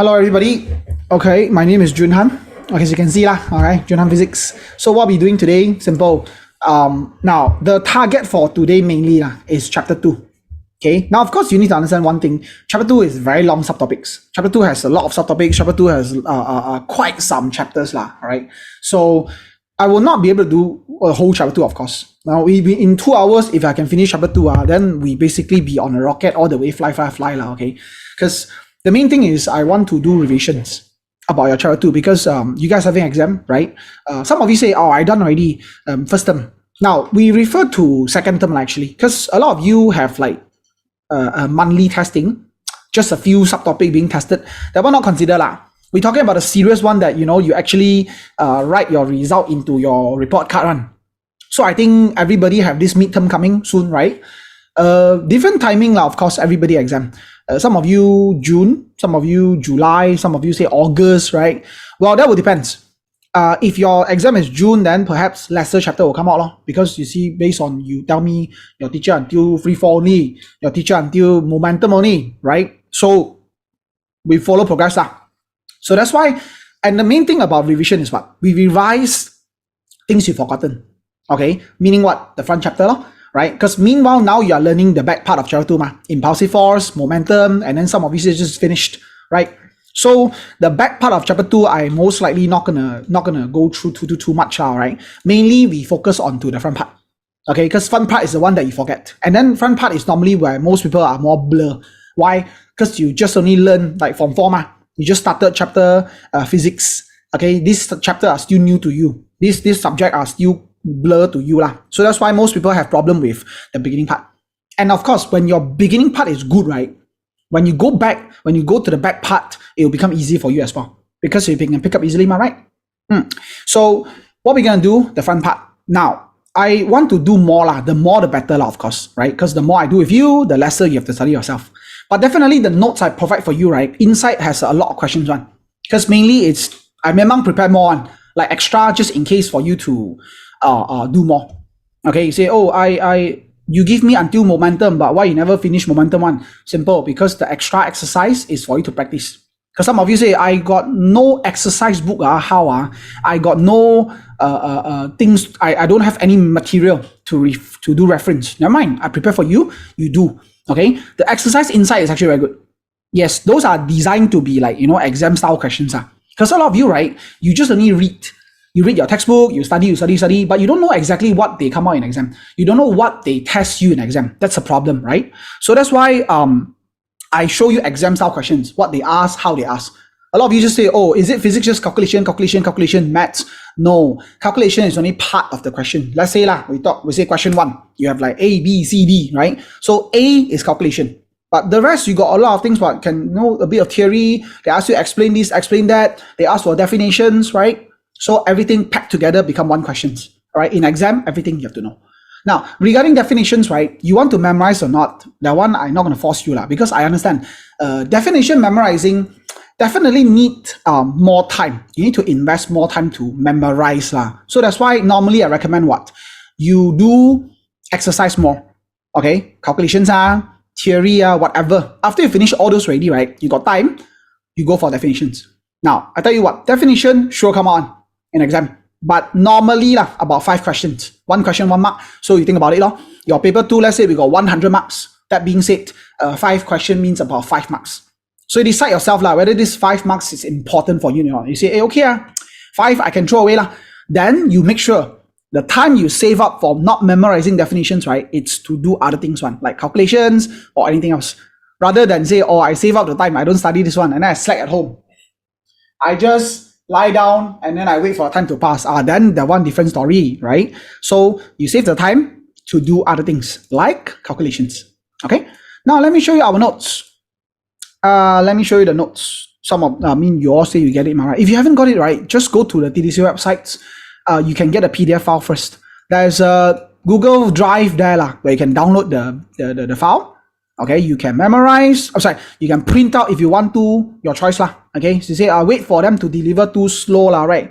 Hello, everybody. Okay, my name is Junhan. Okay, as you can see lah. Alright, Junhan Physics. So what we're doing today, simple. Now the target for today mainly is chapter 2. Okay, now of course you need to understand one thing. Chapter 2 is very long subtopics. Chapter 2 has a lot of subtopics. Chapter 2 has quite some chapters lah. Alright, so I will not be able to do a whole chapter 2, of course. Now we in 2 hours, if I can finish chapter 2, then we basically be on a rocket all the way, fly lah. Okay, because the main thing is I want to do revisions about your chapter 2 because you guys having exam, right? Some of you say, oh, I done already first term. Now we refer to second term actually because a lot of you have like monthly testing, just a few subtopics being tested. That one not consider lah. We're talking about a serious one that you actually write your result into your report card run. So I think everybody have this midterm coming soon, right? Different timing lah, of course, everybody exam. Some of you June, some of you July, some of you say August, right? Well, that will depend. If your exam is June, then perhaps lesser chapter will come out because you see, based on you tell me your teacher until free fall only, your teacher until momentum only, right? So we follow progress lah. So that's why, and the main thing about revision is what? We revise things you've forgotten. Okay, meaning what? The front chapter right? Because meanwhile, now you are learning the back part of chapter 2, impulsive force, momentum, and then some of it is just finished, right? So the back part of chapter 2, I most likely not gonna go through too much, right? Mainly we focus on to the front part, okay? Because front part is the one that you forget, and then front part is normally where most people are more blur. Why? Because you just only learn like from 4, you just started chapter physics, okay? This chapter are still new to you. This subject are still blur to you lah. So that's why most people have problem with the beginning part. And of course, when your beginning part is good, right? When you go to the back part, it will become easy for you as well because you can pick up easily, right? So what we're gonna do, the front part. Now, I want to do more lah. The more, the better lah, of course, right? Because the more I do with you, the lesser you have to study yourself. But definitely the notes I provide for you, right? Inside has a lot of questions one. Because mainly I memang prepare more one, like extra just in case for you to do more. Okay, you say, oh, you give me until momentum, but why you never finish momentum one? Simple, because the extra exercise is for you to practice. Because some of you say, I got no exercise book, I got no things, I don't have any material to do reference. Never mind, I prepare for you, you do. Okay, the exercise inside is actually very good. Yes, those are designed to be like, exam style questions. Because a lot of you, right, you just only read. You read your textbook, you study, but you don't know exactly what they come out in exam. You don't know what they test you in exam. That's a problem, right? So that's why I show you exam style questions, what they ask, how they ask. A lot of you just say, oh, is it physics just calculation, maths? No, calculation is only part of the question. Let's say we say question 1. You have like A, B, C, D, right? So A is calculation. But the rest, you got a lot of things, but can know a bit of theory. They ask you explain this, explain that. They ask for definitions, right? So everything packed together become one questions, right? In exam, everything you have to know. Now, regarding definitions, right? You want to memorize or not? That one, I'm not going to force you because I understand. Definition memorizing definitely need more time. You need to invest more time to memorize So that's why normally I recommend what? You do exercise more, okay? Calculations, theory, whatever. After you finish all those already, right? You got time, you go for definitions. Now, I tell you what, definition sure come on in exam, but normally about 5 questions, 1 question 1 mark. So you think about it your paper 2, let's say we got 100 marks. That being said, 5 question means about 5 marks. So you decide yourself whether this 5 marks is important for you. You say, hey, okay 5 I can throw away Then you make sure the time you save up for not memorizing definitions, right? It's to do other things like calculations or anything else, rather than say, oh, I save up the time, I don't study this one, and then I slack at home. I just lie down and then I wait for time to pass. Then the one different story, right? So you save the time to do other things like calculations. Okay. Now let me show you our notes. Let me show you the notes. You all say you get it, right? If you haven't got it right, just go to the TDC websites. You can get a PDF file first. There's a Google Drive there where you can download the file. Okay, you can memorize. You can print out if you want to. Your choice Okay, so you say wait for them to deliver too slow right?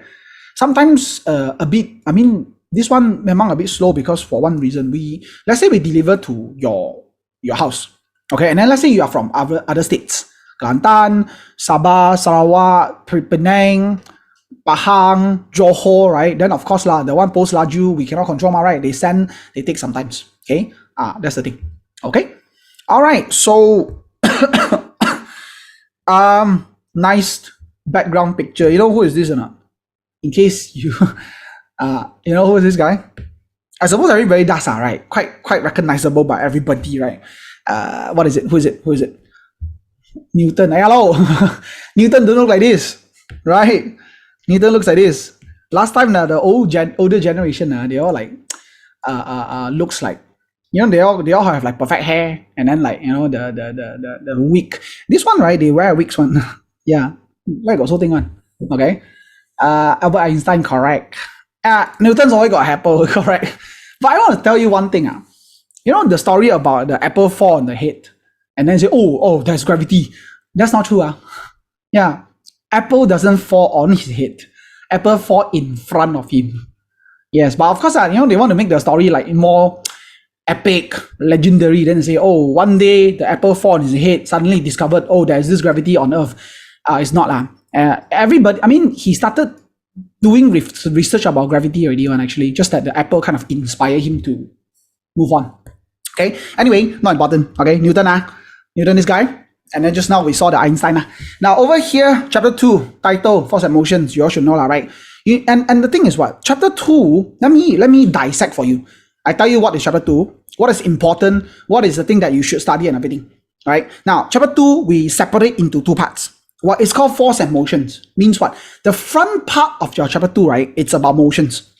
Sometimes a bit. This one memang a bit slow because for one reason let's say we deliver to your house. Okay, and then let's say you are from other states. Kelantan, Sabah, Sarawak, Penang, Pahang, Johor, right? Then of course the one post Laju, we cannot control, right? They take sometimes. Okay, that's the thing. Okay, all right. So, nice background picture. You know who is this or not? In case you, you know who is this guy? I suppose everybody does, right? Quite recognizable by everybody, right? What is it? Who is it? Newton. Hello, Newton don't look like this, right? Newton looks like this. Last time, the older generation, they all like, looks like, you know, they all have like perfect hair, and then like, you know, the wig. This one, right? They wear wigs one. Yeah, where got so thing one? Okay. Albert Einstein, correct. Newton's always got apple, correct. But I want to tell you one thing. You know the story about the apple fall on the head, and then say, oh, there's gravity. That's not true. Yeah. Apple doesn't fall on his head. Apple fall in front of him. Yes, but of course, you know, they want to make the story like more epic, legendary. Then they say, oh, one day the apple fall on his head, suddenly discovered, oh, there's this gravity on Earth. It's not. Everybody, I mean, he started doing research about gravity already, actually, just that the apple kind of inspired him to move on. Okay, anyway, not important. Okay, Newton, this guy. And then just now we saw the Einstein. Now over here, chapter 2, title, force and motions, you all should know, right? And the thing is what? Chapter 2, let me dissect for you. I tell you what is chapter 2, what is important, what is the thing that you should study and everything. Right? Now, chapter 2, we separate into 2 parts. What is called force and motions. Means what? The front part of your chapter 2, right? It's about motions.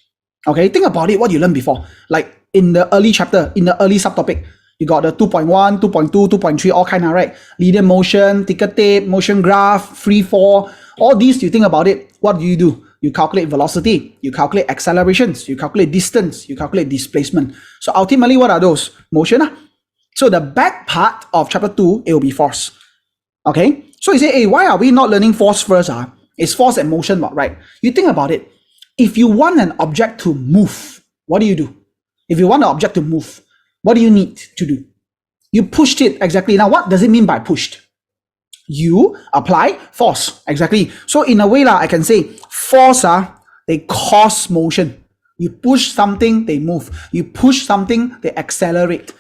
Okay, think about it, what you learned before. Like in the early chapter, in the early subtopic, you got the 2.1, 2.2, 2.3, all kind of, right? Linear motion, ticker tape, motion graph, free fall. All these, you think about it, what do? You calculate velocity, you calculate accelerations, you calculate distance, you calculate displacement. So ultimately, what are those? Motion. So the back part of chapter 2, it will be force. Okay? So you say, hey, why are we not learning force first? It's force and motion, right? You think about it. If you want an object to move, what do? If you want an object to move, what do you need to do? You pushed it, exactly. Now, what does it mean by pushed? You apply force, exactly. So in a way, I can say force, they cause motion. You push something, they move. You push something, they accelerate.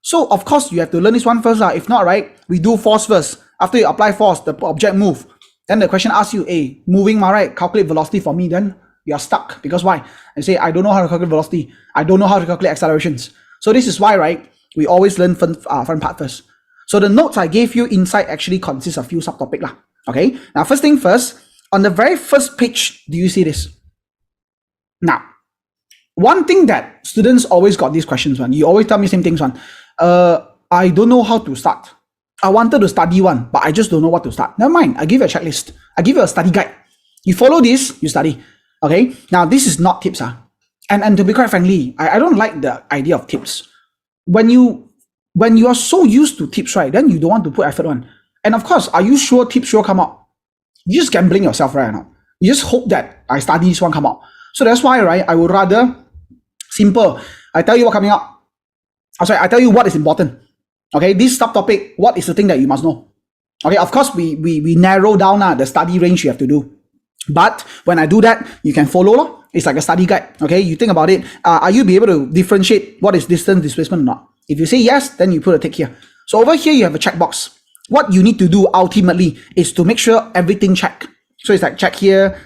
So of course, you have to learn this one first. If not, right, we do force first. After you apply force, the object move. Then the question asks you, hey, moving, right? Calculate velocity for me. Then you're stuck. Because why? I say, I don't know how to calculate velocity. I don't know how to calculate accelerations. So this is why, right, we always learn front part first. So the notes I gave you inside actually consists of few subtopics. Okay, now first thing first, on the very first page, do you see this? Now, one thing that students always got these questions, you always tell me same things, I don't know how to start. I wanted to study one, but I just don't know what to start. Never mind, I give you a checklist. I give you a study guide. You follow this, you study. Okay, now this is not tips. And to be quite frankly, I don't like the idea of tips. When you are so used to tips, right, then you don't want to put effort on. And of course, are you sure tips will come out? You're just gambling yourself, right? Now. You just hope that I study this one come out. So that's why, right, I would rather simple. I tell you what coming out. I tell you what is important. Okay, this subtopic, what is the thing that you must know? Okay, of course, we narrow down the study range you have to do. But when I do that, you can follow. It's like a study guide. Okay, you think about it. Are you be able to differentiate what is distance, displacement or not? If you say yes, then you put a tick here. So over here, you have a checkbox. What you need to do ultimately is to make sure everything check. So it's like check here.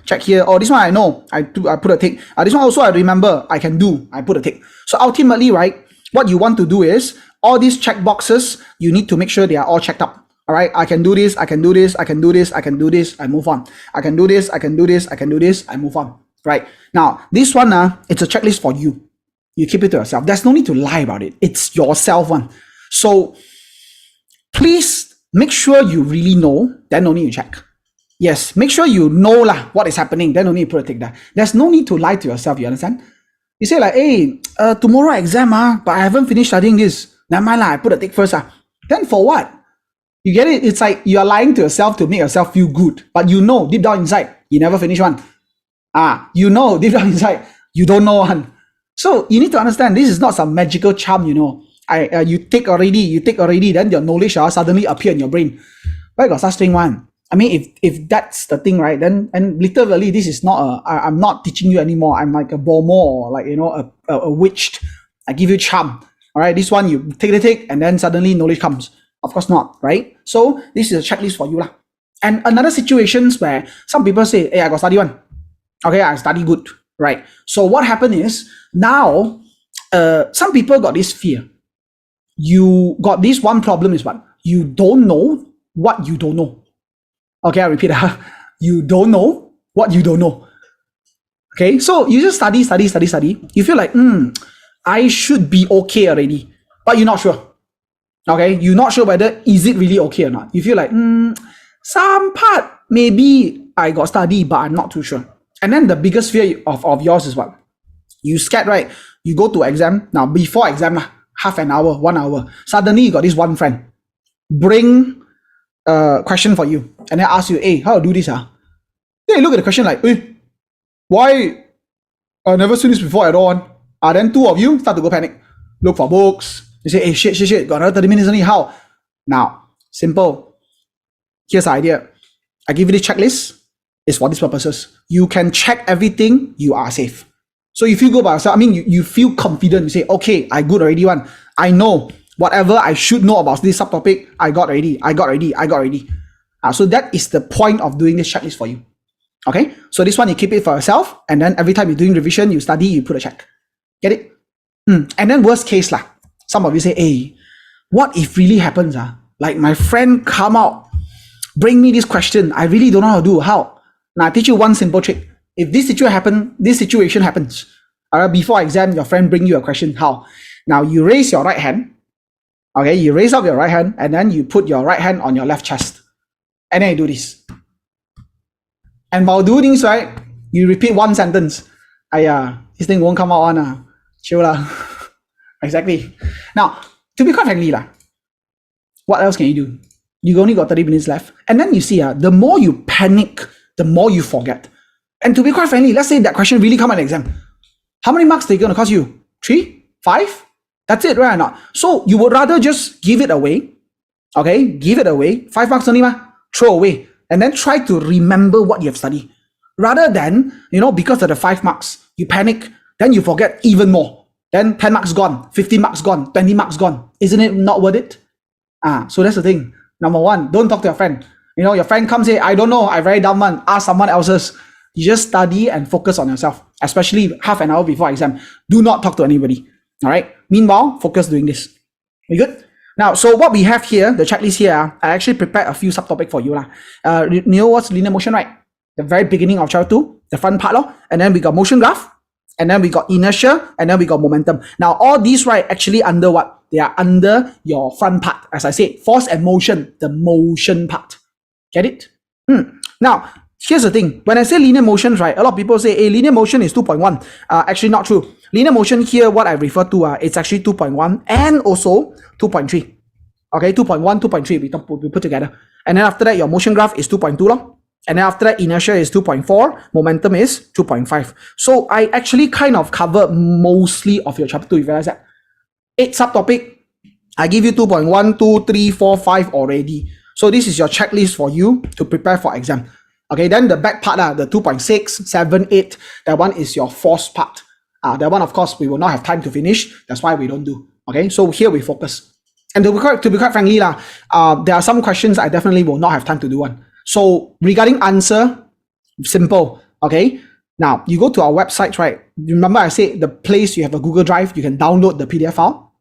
Oh, this one I know. I put a tick. This one also I remember. I can do. I put a tick. So ultimately, right, what you want to do is all these check boxes, you need to make sure they are all checked up. All right, I can do this, I can do this, I can do this, I can do this, I move on. I can do this, I can do this, I can do this, I move on. Right, now this one, it's a checklist for you. You keep it to yourself. There's no need to lie about it. It's yourself one. So please make sure you really know, then no need to check. Yes, make sure you know what is happening, then no need to put a tick there. There's no need to lie to yourself, you understand? You say like, hey, tomorrow exam, but I haven't finished studying this. Never mind, I put a tick first. Then for what? You get it? It's like you're lying to yourself to make yourself feel good. But you know, deep down inside, you never finish one. You know, deep down inside, you don't know one. So you need to understand, this is not some magical charm, you know. You take already, then your knowledge suddenly appear in your brain. Why got such thing one? I mean, if that's the thing, right, then, and literally this is not I'm not teaching you anymore. I'm like a bomo, or like, a witch. I give you charm. All right, this one you take, and then suddenly knowledge comes. Of course not, right? So this is a checklist for you lah. And another situations where some people say, hey, I got study one. Okay, I study good, right? So what happened is now, some people got this fear. You got this one problem is what? You don't know what you don't know. Okay, I repeat that. You don't know what you don't know. Okay, so you just study. You feel like, I should be okay already, but you're not sure. Okay, you're not sure whether is it really okay or not. You feel like, some part maybe I got study, but I'm not too sure. And then the biggest fear of yours is what? You scared, right? You go to exam. Now, before exam, half an hour, 1 hour, suddenly you got this one friend bring a question for you and then ask you, hey, how to do this? Then you look at the question like, hey, why? I never seen this before at all. Then two of you start to go panic. Look for books. You say, hey, shit, got another 30 minutes only. How? Now, simple. Here's the idea. I give you this checklist. It's for these purposes. You can check everything, you are safe. So if you go by yourself, I mean, you feel confident. You say, okay, I good already one. I know whatever I should know about this subtopic, I got already. So that is the point of doing this checklist for you. Okay? So this one, you keep it for yourself. And then every time you're doing revision, you study, you put a check. Get it? And then worst case, some of you say, hey, what if really happens? Like my friend come out, bring me this question. I really don't know how to do. How? Now I teach you one simple trick. If this situation happens, before exam, your friend bring you a question. How? Now you raise your right hand. Okay, you raise up your right hand and then you put your right hand on your left chest. And then you do this. And while doing this, right, you repeat one sentence. This thing won't come out on. Chill lah. Exactly. Now, to be quite frankly, what else can you do? You only got 30 minutes left. And then you see, the more you panic, the more you forget. And to be quite frankly, let's say that question really come on the exam. How many marks are they going to cost you? 3? 5? That's it, right or not? So you would rather just give it away. Okay, give it away. 5 marks only, throw away. And then try to remember what you have studied. Rather than, because of the 5 marks, you panic, then you forget even more. Then 10 marks gone, 15 marks gone, 20 marks gone. Isn't it not worth it? So that's the thing. Number one, don't talk to your friend. Your friend comes say, I don't know, I very dumb one. Ask someone else's. You just study and focus on yourself, especially half an hour before exam. Do not talk to anybody. All right. Meanwhile, focus doing this. We good? Now, so what we have here, the checklist here, I actually prepared a few subtopics for you. You know what's linear motion, right? The very beginning of chapter 2, the front part, and then we got motion graph, and then we got inertia, and then we got momentum. Now, all these, right, actually under what? They are under your front part. As I said, force and motion, the motion part. Get it? Now, here's the thing. When I say linear motions, right, a lot of people say, hey, linear motion is 2.1. Actually, not true. Linear motion here, what I refer to, it's actually 2.1 and also 2.3. Okay, 2.1, 2.3, we put together. And then after that, your motion graph is 2.2. And then after that, inertia is 2.4. Momentum is 2.5. So I actually kind of cover mostly of your chapter 2. If you realize that. 8 subtopic. I give you 2.1, 2, 3, 4, 5 already. So this is your checklist for you to prepare for exam. Okay, then the back part, the 2.6, 7, 8, that one is your force part. That one, of course, we will not have time to finish. That's why we don't do. Okay, so here we focus. And to be quite frankly, there are some questions I definitely will not have time to do one. So regarding answer, simple. Okay, now you go to our website, right? Remember I said the place you have a Google Drive, you can download the PDF file.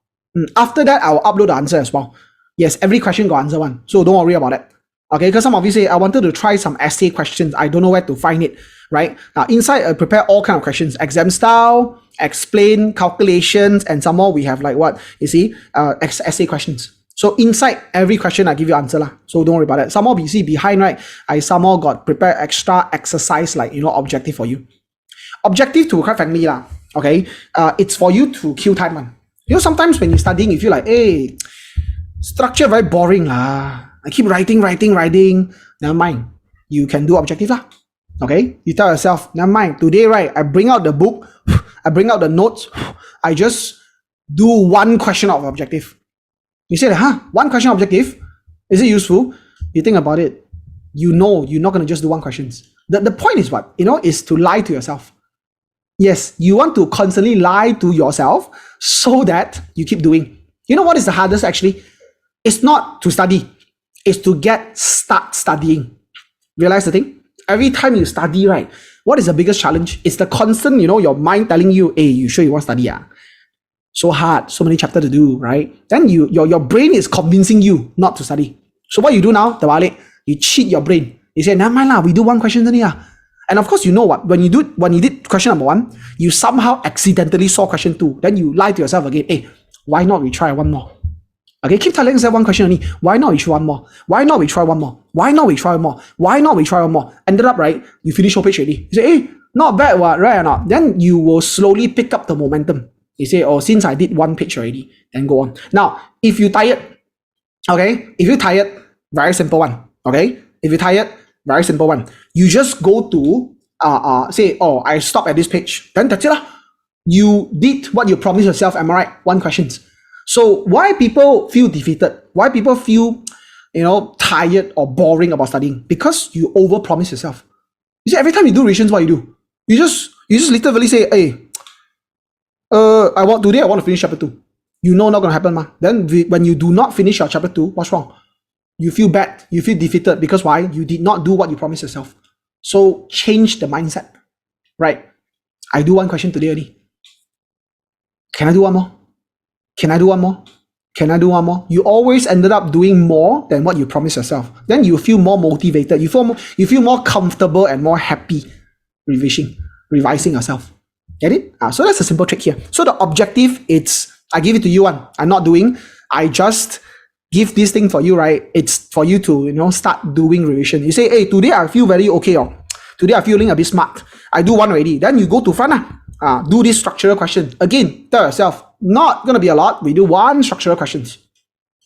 After that, I will upload the answer as well. Yes, every question got answer one, so don't worry about it. Okay, because some of you say, I wanted to try some essay questions. I don't know where to find it, right? Now, inside, I prepare all kind of questions. Exam style, explain, calculations, and some more we have like what? You see, essay questions. So inside every question, I give you answer lah. So don't worry about that. Some more you see behind, right? I some more got prepare extra exercise like, objective for you. Objective to quite frankly lah, okay? It's for you to kill time one. Sometimes when you're studying, you feel like, hey, structure very boring lah. I keep writing. Never mind. You can do objective lah. Okay? You tell yourself, never mind. Today, right, I bring out the book, I bring out the notes, I just do one question of objective. You say, one question objective? Is it useful? You think about it. You know you're not going to just do one questions. The point is what? Is to lie to yourself. Yes, you want to constantly lie to yourself so that you keep doing. You know what is the hardest actually? It's not to study. It's to start studying. Realize the thing? Every time you study, right? What is the biggest challenge? It's the constant, your mind telling you, hey, you sure you want to study? So hard, so many chapters to do, right? Then your brain is convincing you not to study. So what you do now, you cheat your brain. You say, never mind, we do one question only. And of course, you know what? When you did question number 1, you somehow accidentally saw question 2. Then you lie to yourself again. Hey, why not we try one more? Okay, keep telling yourself one question only. Why not we try one more? Why not we try one more? Why not we try one more? Why not we try one more? Ended up, right? You finish whole page already. You say, hey, not bad, what, right or not? Then you will slowly pick up the momentum. You say, oh, since I did one page already, then go on. Now, if you're tired, very simple one. Okay, if you're tired, very simple one. You just go to say, oh, I stop at this page. Then that's it lah. You did what you promised yourself. Am I right? One questions. So why people feel defeated? Why people feel, tired or boring about studying? Because you overpromise yourself. You see, every time you do revisions, what you do? You just literally say, hey, today I want to finish chapter 2. You know not gonna happen, ma. Then when you do not finish your chapter 2, what's wrong? You feel bad. You feel defeated because why? You did not do what you promised yourself. So change the mindset, right? I do one question today only. Can I do one more? Can I do one more? Can I do one more? You always ended up doing more than what you promised yourself. Then you feel more motivated. You feel more comfortable and more happy revising yourself. Get it? So that's a simple trick here. So the objective, I give it to you one. I'm not doing. I just give this thing for you, right? It's for you to, start doing revision. You say, hey, today I feel very okay. Today I'm feeling a bit smart. I do one already. Then you go to front. Do this structural question. Again, tell yourself, not going to be a lot. We do one structural questions.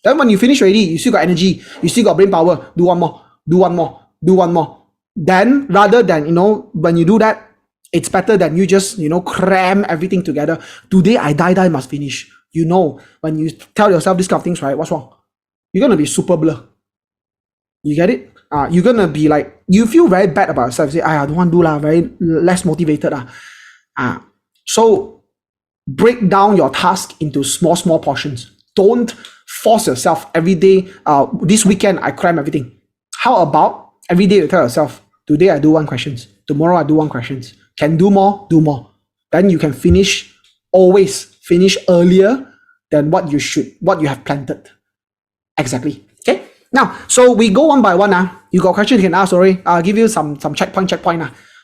Then when you finish already, you still got energy. You still got brain power. Do one more. Do one more. Do one more. Then rather than, when you do that, it's better than you just, cram everything together. Today I die must finish. When you tell yourself this kind of things, right? What's wrong? You're going to be super blur. You get it? You're going to be like, you feel very bad about yourself. You say, I don't want to do very less motivated. So break down your task into small portions. Don't force yourself every day. This weekend, I cram everything. How about every day you tell yourself, today I do one questions. Tomorrow I do one questions. Can do more, do more. Then you can always finish earlier than what you have planted. Exactly. Okay. Now, so we go one by one. You got questions you can ask, sorry. I'll give you some checkpoint.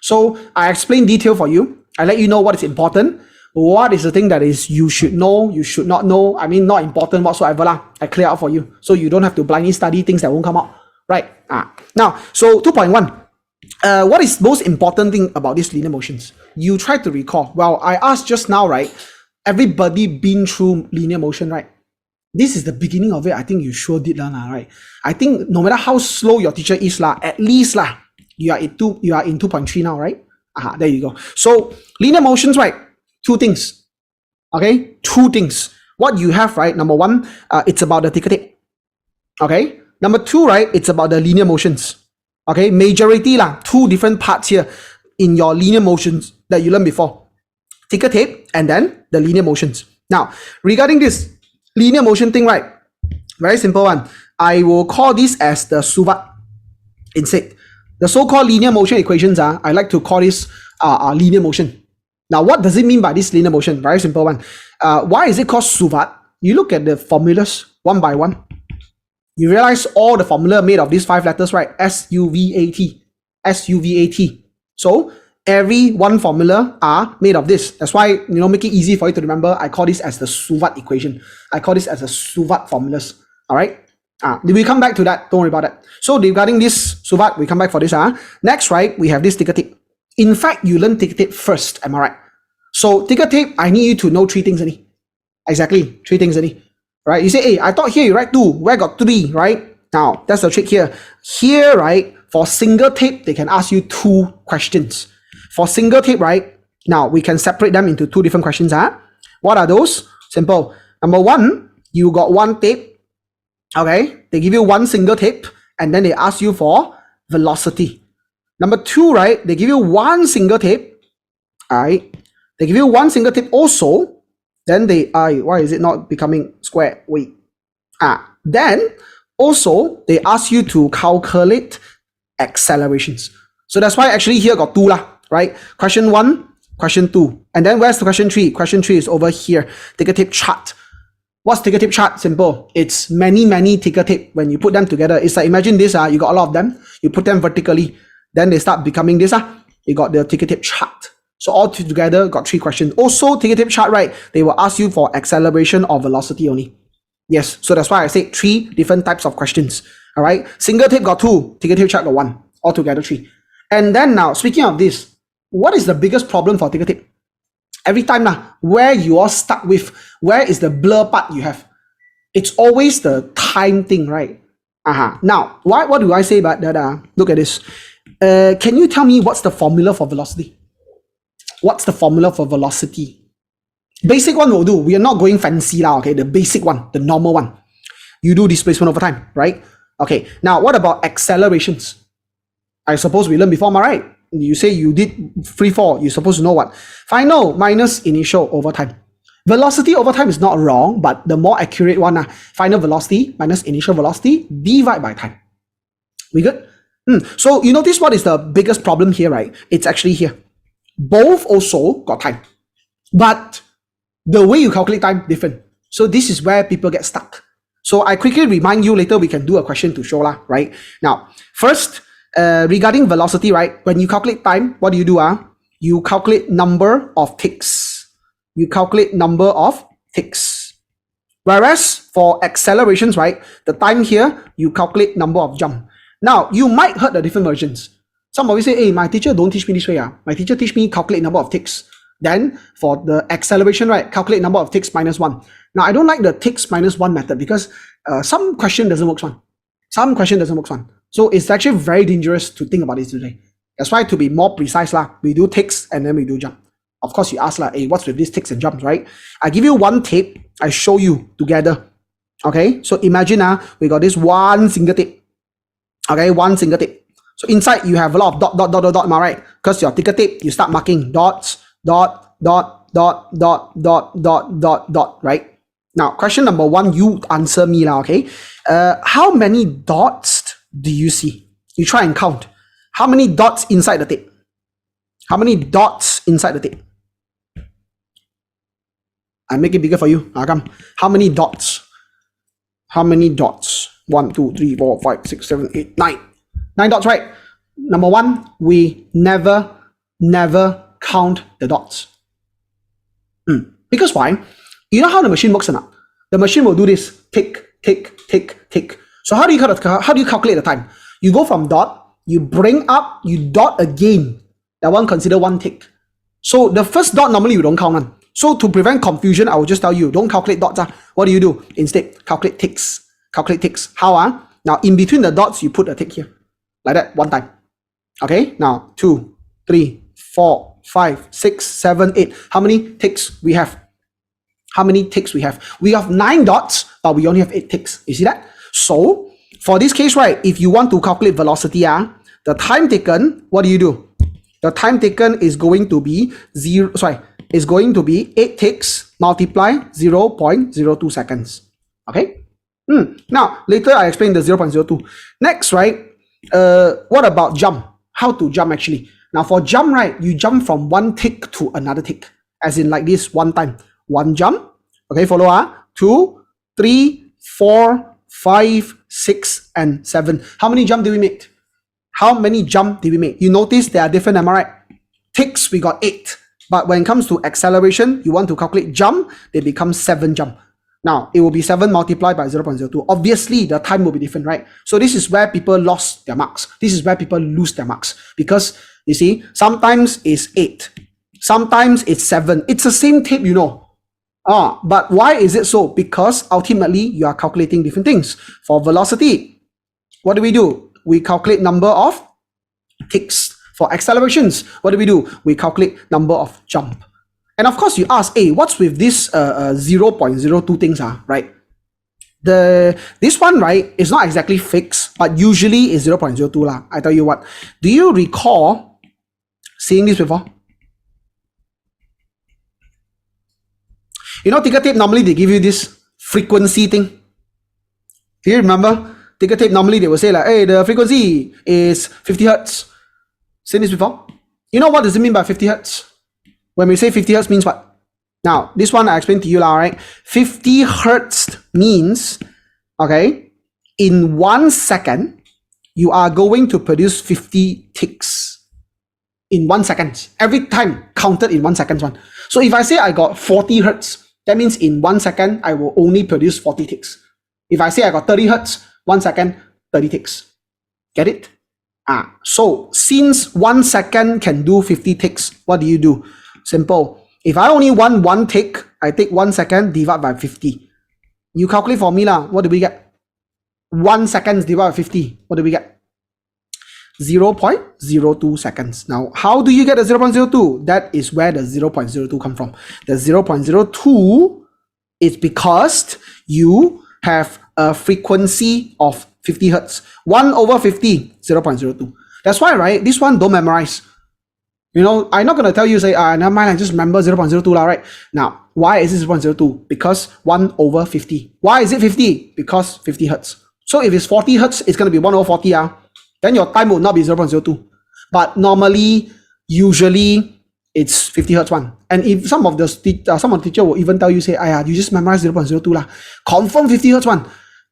So I explain detail for you. I let you know what is important. What is the thing that is you should know, you should not know. I mean, not important whatsoever. I clear out for you. So you don't have to blindly study things that won't come out. Right. Now, so 2.1. What is most important thing about these linear motions? You try to recall. Well, I asked just now, right? Everybody been through linear motion, right? This is the beginning of it. I think you sure did learn, right? I think no matter how slow your teacher is, at least you are in 2.3 now, right? There you go. So linear motions, right? Two things. Okay, two things. What you have, right? Number one, it's about the ticker tape. Okay. Number two, right? It's about the linear motions. Okay, majority two different parts here in your linear motions that you learned before. Ticker tape and then the linear motions. Now, regarding this linear motion thing, right? Very simple one. I will call this as the SUVAT instead. The so-called linear motion equations, I like to call this linear motion. Now, what does it mean by this linear motion? Very simple one. Why is it called SUVAT? You look at the formulas one by one. You realize all the formula made of these 5 letters, right? S-U-V-A-T. S-U-V-A-T. So every one formula are made of this. That's why, make it easy for you to remember. I call this as the SUVAT equation. I call this as the SUVAT formulas. All right. We come back to that. Don't worry about that. So regarding this SUVAT, we come back for this. Next, right, we have this ticker tape. In fact, you learn ticker tape first. Am I right? So ticker tape, I need you to know 3 things only. Exactly, 3 things only. Right? You say, hey, I thought here you write 2. Where got 3, right? Now, that's the trick here. Here, right, for single tape, they can ask you 2 questions. For single tape, right, now we can separate them into 2 different questions. What are those? Simple. Number 1, you got 1 tape. Okay, they give you 1 single tape and then they ask you for velocity. Number 2, right, they give you one single tape. All right, they give you one single tape also. Then why is it not becoming square? Wait. Then also they ask you to calculate accelerations. So that's why actually here got 2 lah, right? Question 1, question 2. And then where's the question 3? Question 3 is over here. Ticker tape chart. What's ticker tape chart? Simple. It's many ticker tape. When you put them together, it's like, imagine this, you got a lot of them. You put them vertically. Then they start becoming this. You got the ticker tape chart. So all together got 3 questions. Also, ticker tape chart, right? They will ask you for acceleration or velocity only. Yes, so that's why I say 3 different types of questions. All right, single tape got 2, ticker tape chart got 1, altogether 3. And then now, speaking of this, what is the biggest problem for ticker tape? Every time now, where you are stuck with, where is the blur part you have? It's always the time thing, right? Now, what do I say about that? Look at this. Can you tell me what's the formula for velocity? What's the formula for velocity? Basic one will do. We are not going fancy now, okay? The basic one, the normal one. You do displacement over time, right? Okay, now what about accelerations? I suppose we learned before, right? You say you did free fall, you're supposed to know what? Final minus initial over time. Velocity over time is not wrong, but the more accurate one, final velocity minus initial velocity divided by time. We good? So you notice what is the biggest problem here, right? It's actually here. Both also got time, but the way you calculate time different. So this is where people get stuck. So I quickly remind you, later we can do a question to show lah, right? Now, first, regarding velocity, right? When you calculate time, what do? You calculate number of ticks. You calculate number of ticks. Whereas for accelerations, right? The time here, you calculate number of jump. Now, you might heard the different versions. Some of you say, hey, my teacher don't teach me this way. My teacher teach me calculate number of ticks. Then for the acceleration, right, calculate number of ticks minus 1. Now, I don't like the ticks minus 1 method because some question doesn't work one. Some question doesn't work one. So it's actually very dangerous to think about this today. That's why to be more precise, we do ticks and then we do jump. Of course, you ask, hey, what's with these ticks and jumps, right? I give you one tape, I show you together. Okay, so imagine we got this one single tape. Okay, one single tape. So inside you have a lot of dot, am I right? Because your ticker tape, you start marking dots, dot, right? Now, question number 1, you answer me now, okay? How many dots do you see? You try and count. How many dots inside the tape? How many dots inside the tape? I make it bigger for you. Come. How many dots? How many dots? 1, 2, 3, 4, 5, 6, 7, 8, 9. 9 dots, right? Number 1, we never count the dots. Because why? You know how the machine works or not? The machine will do this tick, tick, tick, tick. So how do you calculate the time? You go from dot, you bring up, you dot again. That one consider 1 tick. So the first dot normally you don't count on. So to prevent confusion, I will just tell you, don't calculate dots. What do you do? Instead, calculate ticks. Calculate ticks. How? Now in between the dots, you put a tick here. Like that, 1 time. Okay, now 2, 3, 4, 5, 6, 7, 8. How many ticks we have? How many ticks we have? We have 9 dots, but we only have 8 ticks. You see that? So for this case, right, if you want to calculate velocity, the time taken, what do? The time taken is going to be 8 ticks multiply 0.02 seconds. Okay? Now, later I explain the 0.02. Next, right, what about jump? How to jump actually? Now for jump, right, you jump from 1 tick to another tick. As in like this, 1 time. 1 jump. Okay, follow 2, 3, 4, 5, 6, and 7. How many jump did we make? How many jump did we make? You notice they are different, am I right? Ticks, we got 8. But when it comes to acceleration, you want to calculate jump, they become 7 jump. Now, it will be 7 multiplied by 0.02. Obviously, the time will be different, right? So this is where people lost their marks. This is where people lose their marks. Because, you see, sometimes it's 8. Sometimes it's 7. It's the same tape, you know. But why is it so? Because ultimately, you are calculating different things. For velocity, what do? We calculate number of ticks. For accelerations, what do? We calculate number of jump. And of course, you ask, hey, what's with this 0.02 things, right? This one, right, is not exactly fixed, but usually is 0.02 lah. I tell you what, do you recall seeing this before? You know, ticker tape, normally they give you this frequency thing. Do you remember? Ticker tape, normally they will say like, hey, the frequency is 50 hertz. Seen this before? You know what does it mean by 50 hertz? When we say 50 hertz means what? Now, this one I explained to you, right? 50 hertz means, okay, in 1 second, you are going to produce 50 ticks. In 1 second. Every time counted in 1 second. One. So if I say I got 40 hertz, that means in 1 second, I will only produce 40 ticks. If I say I got 30 hertz, 1 second, 30 ticks. Get it? So since 1 second can do 50 ticks, what do? Simple. If I only want 1 tick, I take 1 second, divide by 50. You calculate for me lah. What do we get? 1 second divided by 50. What do we get? 0.02 seconds. Now, how do you get the 0.02? That is where the 0.02 come from. The 0.02 is because you have a frequency of 50 hertz. 1 over 50, 0.02. That's why, right? This one don't memorize. You know, I'm not going to tell you, say, never mind, I just remember 0.02 lah, right? Now, why is it 0.02? Because 1 over 50. Why is it 50? Because 50 hertz. So if it's 40 hertz, it's going to be 1 over 40. Then your time will not be 0.02. But normally, usually, it's 50 hertz one. And if some of the teacher will even tell you, say, you just memorize 0.02 lah. Confirm 50 hertz one.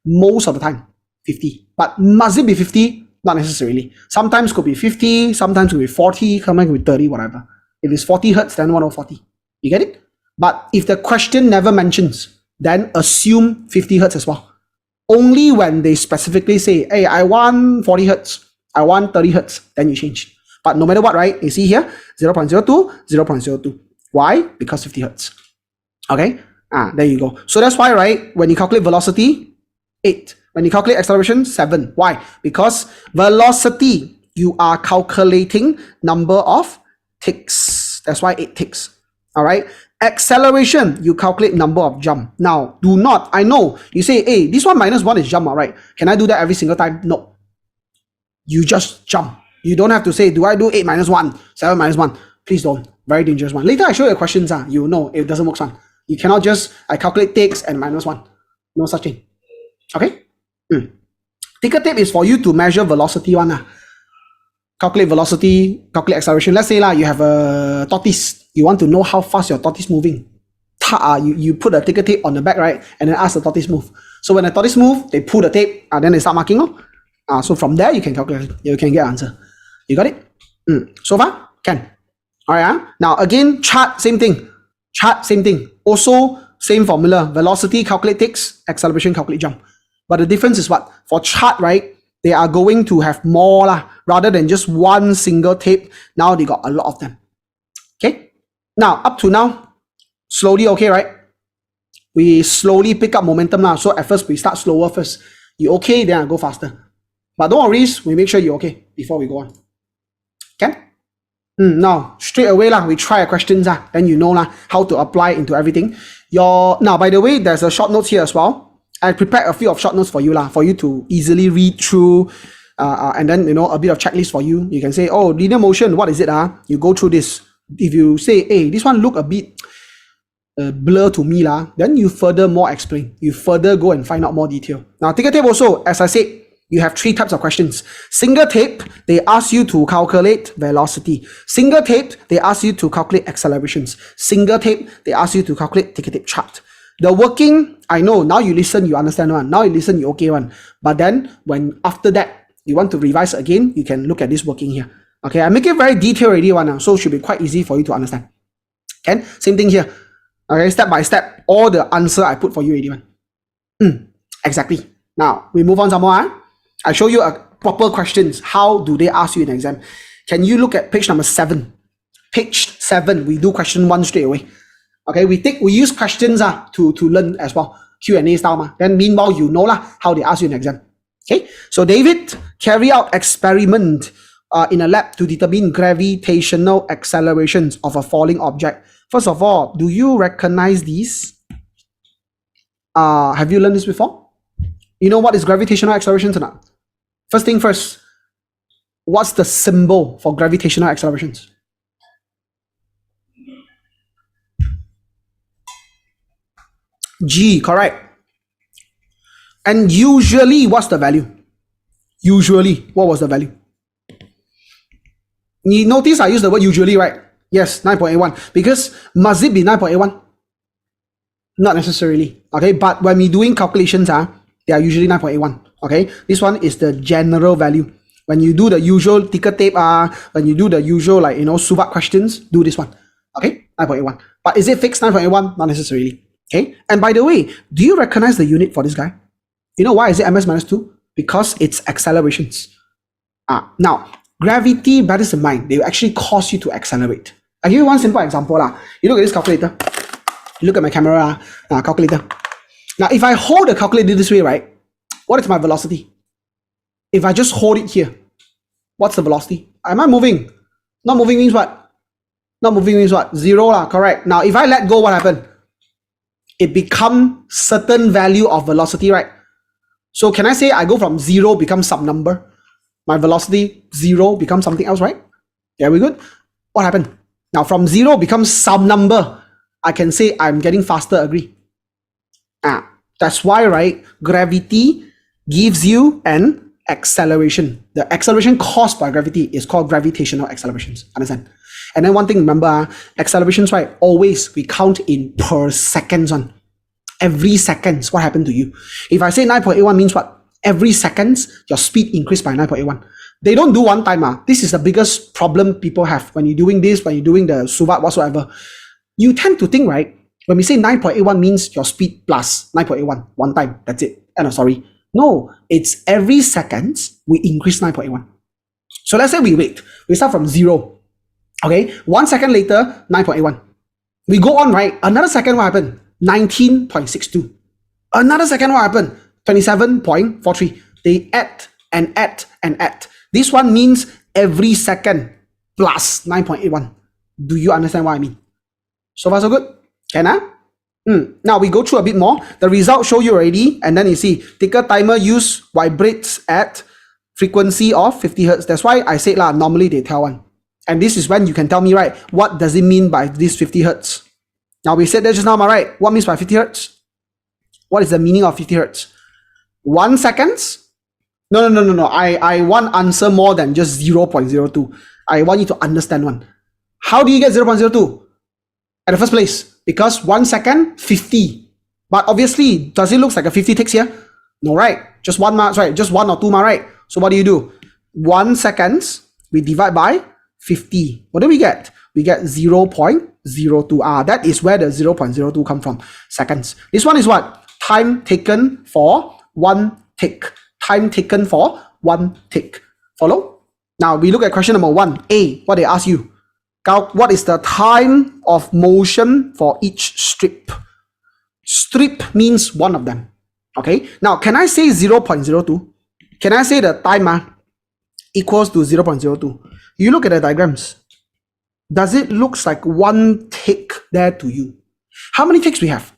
Most of the time, 50. But must it be 50? Not necessarily. Sometimes could be 50, sometimes could be 40, sometimes could be 30, whatever. If it's 40 hertz, then 1 over 40. You get it? But if the question never mentions, then assume 50 hertz as well. Only when they specifically say, hey, I want 40 hertz, I want 30 hertz, then you change. But no matter what, right? You see here, 0.02, 0.02. Why? Because 50 hertz. Okay? There you go. So that's why, right? When you calculate velocity, 8. When you calculate acceleration, 7. Why? Because velocity, you are calculating number of ticks. That's why 8 ticks. All right. Acceleration, you calculate number of jump. Now, do not, I know, you say, hey, this one minus 1 is jump, all right? Can I do that every single time? No. You just jump. You don't have to say, do I do 8 minus 1, 7 minus 1? Please don't. Very dangerous one. Later, I show you the questions. You will know it doesn't work. Son. You cannot just, I calculate ticks and minus 1. No such thing. Okay? Ticker tape is for you to measure velocity one. Calculate velocity, calculate acceleration. Let's say you have a tortoise. You want to know how fast your tortoise moving. You put a ticker tape on the back, right? And then ask the tortoise move. So when the tortoise move, they pull the tape, then they start marking. So from there, you can calculate. You can get answer. You got it? So far? Can. Alright. Now again, chart, same thing. Chart, same thing. Also, same formula. Velocity, calculate ticks. Acceleration, calculate jump. But the difference is what? For chart, right? They are going to have more rather than just one single tape. Now they got a lot of them. Okay? Now, up to now, slowly, okay, right? We slowly pick up momentum now. So at first, we start slower first. You okay, then I go faster. But don't worry, we make sure you're okay before we go on. Okay? Now, straight away, we try a questions. Then you know how to apply into everything. Now, by the way, there's a short notes here as well. I prepared a few of short notes for you to easily read through, and then a bit of checklist for you. You can say, oh, linear motion, what is it? You go through this. If you say, hey, this one look a bit blur to me, then you furthermore explain. You further go and find out more detail. Now, ticker tape also, as I said, you have 3 types of questions. Single tape, they ask you to calculate velocity. Single tape, they ask you to calculate accelerations. Single tape, they ask you to calculate ticker tape chart. The working, I know, now you listen, you understand one. Now you listen, you okay one. But then, when after that, you want to revise again, you can look at this working here. Okay, I make it very detailed already one, so it should be quite easy for you to understand. Okay, same thing here. Okay, step by step, all the answer I put for you already one. Exactly. Now, we move on some more. I show you a proper questions. How do they ask you in exam? Can you look at page number 7? Page 7, we do question 1 straight away. Okay, we use questions to learn as well. Q&A style. Then meanwhile, you know how they ask you in exam. Okay, so David carry out experiment in a lab to determine gravitational accelerations of a falling object. First of all, do you recognize these? Have you learned this before? You know what is gravitational acceleration or not? First thing first, what's the symbol for gravitational accelerations? G, correct. And usually, what's the value? Usually, what was the value? You notice I use the word usually, right? Yes, 9.81. Because must it be 9.81? Not necessarily. Okay, but when we're doing calculations, they are usually 9.81. Okay, this one is the general value. When you do the usual ticker tape, when you do the usual suvat questions, do this one. Okay, 9.81. But is it fixed 9.81? Not necessarily. Okay, and by the way, do you recognize the unit for this guy? You know why is it ms minus 2? Because it's accelerations. Now, gravity, bear this in mind, they will actually cause you to accelerate. I'll give you one simple example. You look at this calculator. You look at my camera, calculator. Now, if I hold the calculator this way, right, what is my velocity? If I just hold it here, what's the velocity? Am I moving? Not moving means what? Not moving means what? Zero, correct. Now, if I let go, what happened? It becomes certain value of velocity, right? So can I say I go from 0 becomes some number? My velocity 0 becomes something else, right? Yeah, we good? What happened? Now from 0 becomes some number. I can say I'm getting faster, agree? That's why, right? Gravity gives you an acceleration. The acceleration caused by gravity is called gravitational accelerations. Understand? And then one thing, remember, accelerations, right? Always we count in per seconds on. Every seconds, what happened to you? If I say 9.81 means what? Every seconds, your speed increased by 9.81. They don't do one time. This is the biggest problem people have when you're doing this, when you're doing the suvat whatsoever. You tend to think, right? When we say 9.81 means your speed plus 9.81, one time, that's it. No, it's every seconds we increase 9.81. So let's say we start from 0. Okay, 1 second later, 9.81. We go on, right? Another second, what happened? 19.62. Another second, what happened? 27.43. They add and add and add. This one means every second plus 9.81. Do you understand what I mean? So far so good? Can Now we go through a bit more. The result show you already, and then you see ticker timer use vibrates at frequency of 50 hertz. That's why I said normally they tell one. And this is when you can tell me, right, what does it mean by this 50 hertz? Now we said that just now, right? What means by 50 hertz? What is the meaning of 50 hertz? 1 seconds? No. I want answer more than just 0.02. I want you to understand one. How do you get 0.02? At the first place, because 1 second, 50. But obviously, does it look like a 50 ticks here? No, right? Just one, right? Just 1 or 2, right? So what do? 1 seconds, we divide by 50. What do we get? We get 0.02. That is where the 0.02 come from, seconds. This one is what? Time taken for 1 tick. Time taken for 1 tick. Follow? Now we look at question number 1. A, what they ask you. What is the time of motion for each strip? Strip means one of them. Okay. Now, can I say 0.02? Can I say the time equals to 0.02? You look at the diagrams. Does it look like 1 tick there to you? How many ticks we have?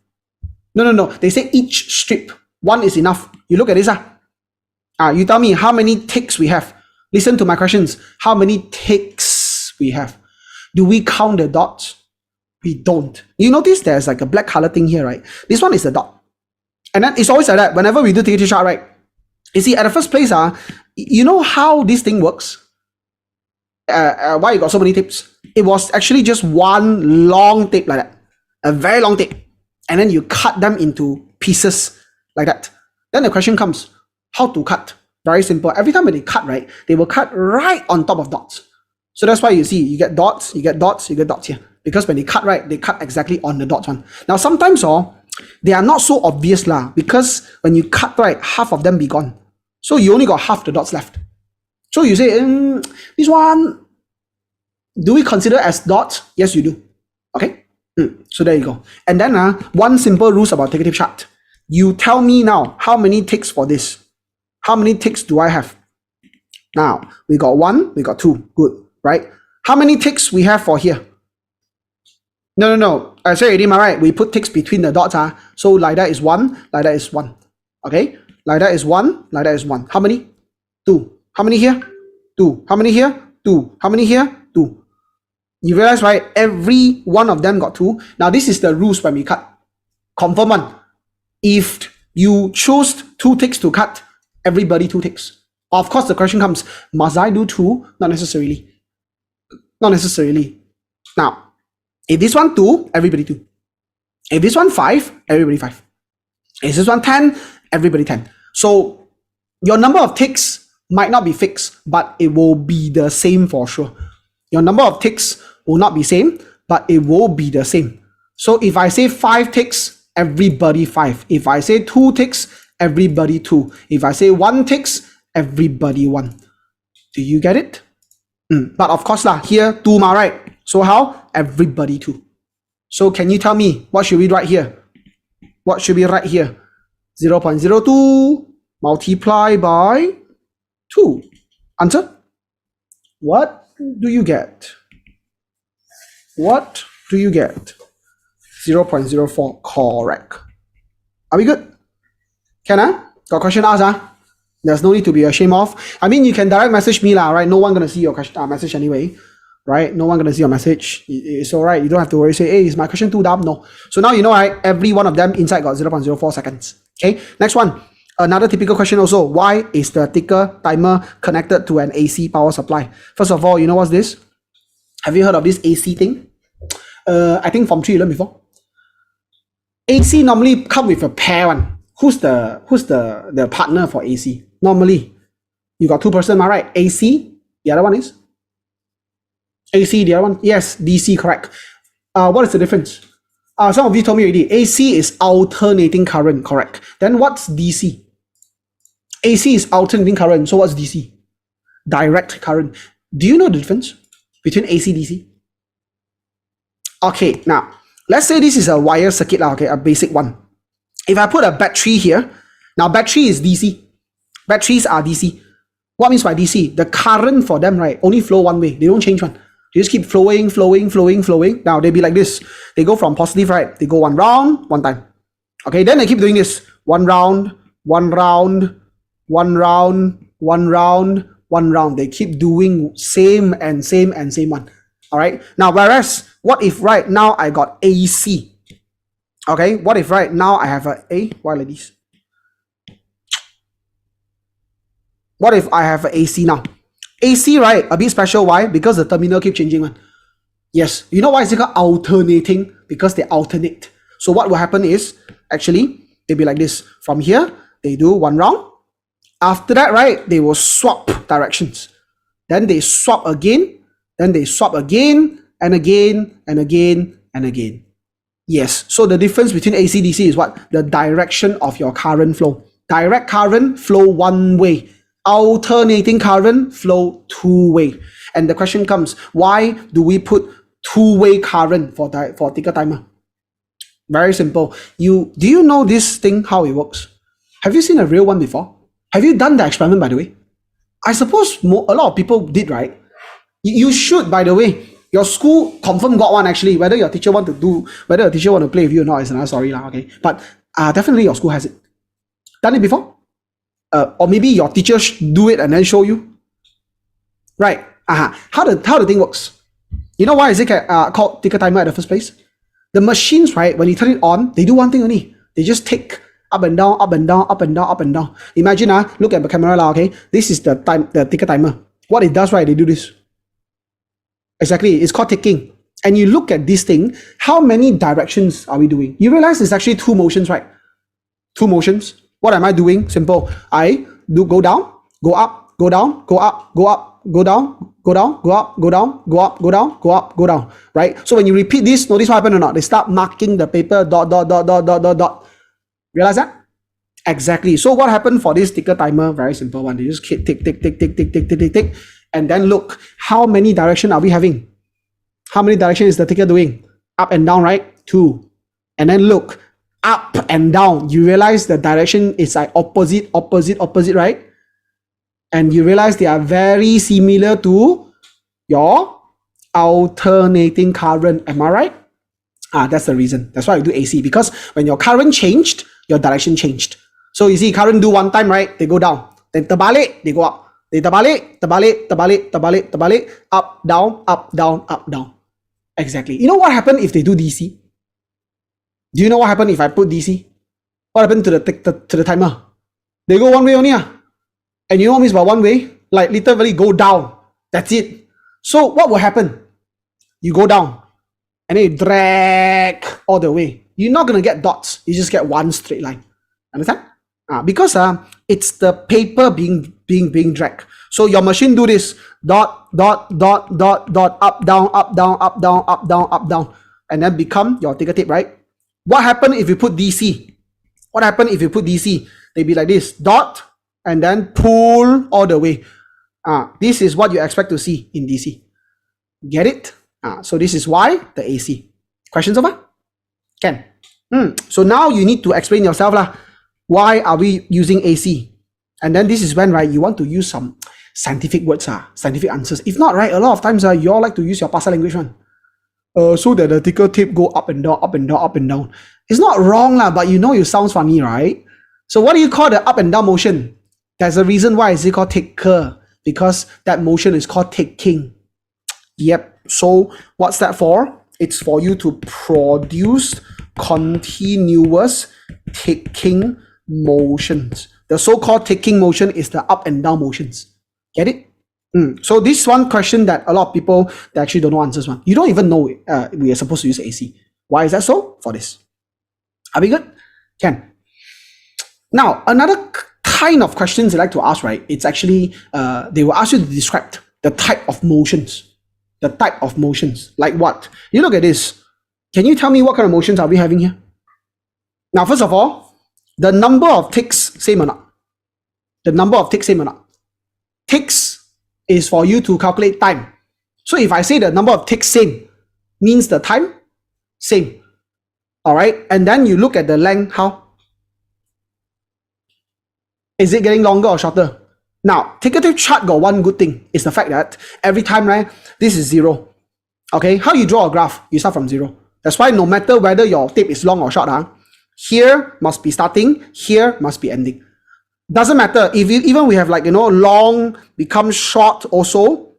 No. They say each strip. 1 is enough. You look at this. You tell me how many ticks we have. Listen to my questions. How many ticks we have? Do we count the dots? We don't. You notice there's like a black color thing here, right? This one is a dot. And then it's always like that. Whenever we do ticker chart, right? You see, at the first place, you know how this thing works? Why you got so many tips? It was actually just one long tape like that. A very long tape. And then you cut them into pieces like that. Then the question comes, how to cut? Very simple. Every time when they cut, right, they will cut right on top of dots. So that's why you see, you get dots, you get dots, you get dots here. Because when they cut, right, they cut exactly on the dots one. Now, sometimes they are not so obvious because when you cut, right, half of them be gone. So you only got half the dots left. So you say, this one, do we consider as dots? Yes, you do. Okay? So there you go. And then one simple rules about ticker tape chart. You tell me now, how many ticks for this? How many ticks do I have? Now, we got 1, we got 2. Good, right? How many ticks we have for here? No. I say already, right? We put ticks between the dots. So like that is 1, like that is 1. Okay? Like that is 1. Like that is 1. How many? 2. How many here? 2. How many here? 2. How many here? 2. You realize, right? Every one of them got 2. Now, this is the rules when we cut. Confirm one. If you choose 2 ticks to cut, everybody 2 ticks. Of course, the question comes, must I do 2? Not necessarily. Not necessarily. Now, if this one 2, everybody 2. If this one 5, everybody 5. If this one 10, everybody 10. So your number of ticks might not be fixed, but it will be the same for sure. Your number of ticks will not be same, but it will be the same. So if I say 5 ticks, everybody 5. If I say 2 ticks, everybody 2. If I say 1 ticks, everybody 1. Do you get it? But of course lah, here 2 ma, right? So how? Everybody 2. So can you tell me, what should we write here? What should we write here? 0.02 multiply by 2. Answer? What do you get? What do you get? 0.04. Correct. Are we good? Can I? Got question asked? There's no need to be ashamed of. I mean, you can direct message me lah, right? No one gonna see your question, message anyway, right? No one gonna see your message. It's all right. You don't have to worry. Say, hey, is my question too dumb? No. So now you know, right? Every one of them inside got 0.04 seconds. Okay. Next one. Another typical question also. Why is the ticker timer connected to an AC power supply? First of all, you know what's this? Have you heard of this AC thing? I think from 3 you learned before. AC normally come with a pair one. Who's the partner for AC? Normally, you got 2 person, right? AC, the other one is? AC, the other one? Yes, DC, correct. What is the difference? Some of you told me already. AC is alternating current, correct. Then what's DC? AC is alternating current, so what's DC? Direct current. Do you know the difference between AC and DC? Okay, now, let's say this is a wire circuit, okay, a basic one. If I put a battery here, now battery is DC. Batteries are DC. What means by DC? The current for them, right, only flow one way. They don't change one. They just keep flowing. Now they be like this. They go from positive, right? They go 1 round, 1 time. Okay, then they keep doing this. 1 round, 1 round, 1 round, 1 round, 1 round. They keep doing same one. All right. Now, whereas, what if right now I got AC? Okay, what if right now I have why like this? What if I have an AC now? AC, right, a bit special. Why? Because the terminal keep changing one. Yes, you know why it's called alternating? Because they alternate. So what will happen is, actually, they'll be like this. From here, they do 1 round. After that, right, they will swap directions. Then they swap again. Then they swap again, and again, and again, and again. Yes, so the difference between AC DC is what? The direction of your current flow. Direct current flow 1 way. Alternating current flow 2 way. And the question comes, why do we put 2-way current for ticker timer? Very simple. Do you know this thing, how it works? Have you seen a real one before? Have you done the experiment, by the way? I suppose a lot of people did, right? You should, by the way. Your school confirm got one actually. Whether your teacher want to play with you or not is another story lah. Okay, but definitely your school has it. Done it before? Or maybe your teacher do it and then show you. Right? How the thing works? You know why is it called ticker timer at the first place? The machines, right? When you turn it on, they do one thing only. They just tick up and down, up and down, up and down, up and down. Imagine look at the camera lah. Okay, this is the ticker timer. What it does, right? They do this. Exactly, it's called ticking. And you look at this thing, how many directions are we doing? You realize it's actually 2 motions, right? 2 motions. What am I doing? Simple. I do go down, go up, go down, go up, go up, go down, go down, go up, go down, go up, go down, go up, go down, right? So when you repeat this, notice what happened or not? They start marking the paper, dot, dot, dot, dot, dot, dot, dot. Realize that? Exactly. So what happened for this ticker timer? Very simple one. They just tick, tick, tick, tick, tick, tick, tick, tick, tick, tick. And then look, how many direction are we having? How many direction is the ticker doing? Up and down, right? 2. And then look, up and down. You realize the direction is like opposite, right? And you realize they are very similar to your alternating current. Am I right? That's the reason. That's why we do AC. Because when your current changed, your direction changed. So you see current do one time, right? They go down. Then terbalik, they go up. They terbalik, up, down, up, down, up, down. Exactly. You know what happened if they do DC? Do you know what happened if I put DC? What happened to the timer? They go one way only. And you know what means by one way? Like literally go down. That's it. So what will happen? You go down and then you drag all the way. You're not going to get dots. You just get one straight line. Understand? Because it's the paper being dragged. So your machine do this dot, up, down, up, down, up, down, up, down, up, down, and then become your ticker tape, right? What happened if you put DC? What happened if you put DC? They be like this, dot, and then pull all the way. This is what you expect to see in DC. Get it? So this is why the AC. Questions over? Can. So now you need to explain yourself lah. Why are we using AC? And then this is when, right, you want to use some scientific words, scientific answers. If not, right, a lot of times you all like to use your pasar language one. So that the ticker tape go up and down, up and down, up and down. It's not wrong lah, but you know it sounds funny, right? So what do you call the up and down motion? There's a reason why it's called ticker, because that motion is called ticking. Yep. So what's that for? It's for you to produce continuous ticking motions. The so-called ticking motion is the up and down motions. Get it? So this one question that a lot of people they actually don't know answers one. You don't even know we are supposed to use AC. Why is that so? For this. Are we good? Can. Now, another kind of questions they like to ask, right? It's actually, they will ask you to describe the type of motions. The type of motions. Like what? You look at this. Can you tell me what kind of motions are we having here? Now, first of all, the number of ticks, same or not? The number of ticks, same or not? Ticks is for you to calculate time. So if I say the number of ticks same, means the time same. All right. And then you look at the length, how? Is it getting longer or shorter? Now, ticker tape chart got one good thing. It's the fact that every time, right, this is 0. Okay. How you draw a graph? You start from 0. That's why no matter whether your tape is long or short, here must be starting, here must be ending. Doesn't matter if even we have like, long becomes short also,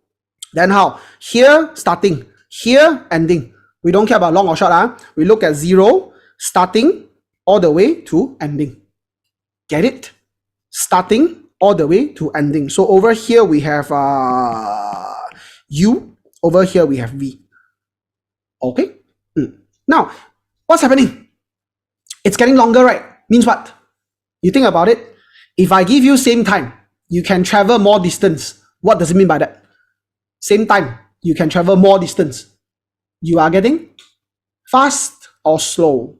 then how? Here starting, here ending. We don't care about long or short. We look at 0 starting all the way to ending. Get it? Starting all the way to ending. So over here we have U, over here we have V. Okay. Now, what's happening? It's getting longer, right? Means what? You think about it. If I give you same time, you can travel more distance. What does it mean by that? Same time, you can travel more distance. You are getting fast or slow?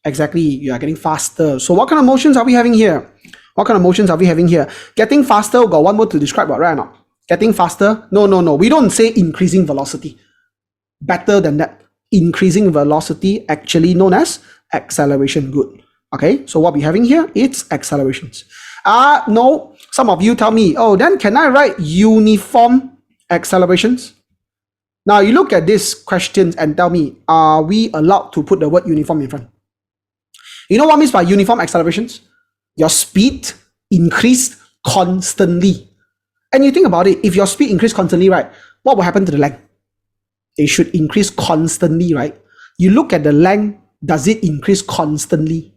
Exactly, you are getting faster. So what kind of motions are we having here? What kind of motions are we having here? Getting faster, got one word to describe what, right or not? Getting faster? No. We don't say increasing velocity. Better than that. Increasing velocity, actually known as acceleration. Good. Okay, so what we're having here, it's accelerations. No, some of you tell me, oh, then can I write uniform accelerations? Now you look at these questions and tell me, are we allowed to put the word uniform in front? You know what means by uniform accelerations? Your speed increased constantly. And you think about it, if your speed increased constantly, right, what will happen to the length? It should increase constantly, right? You look at the length, does it increase constantly?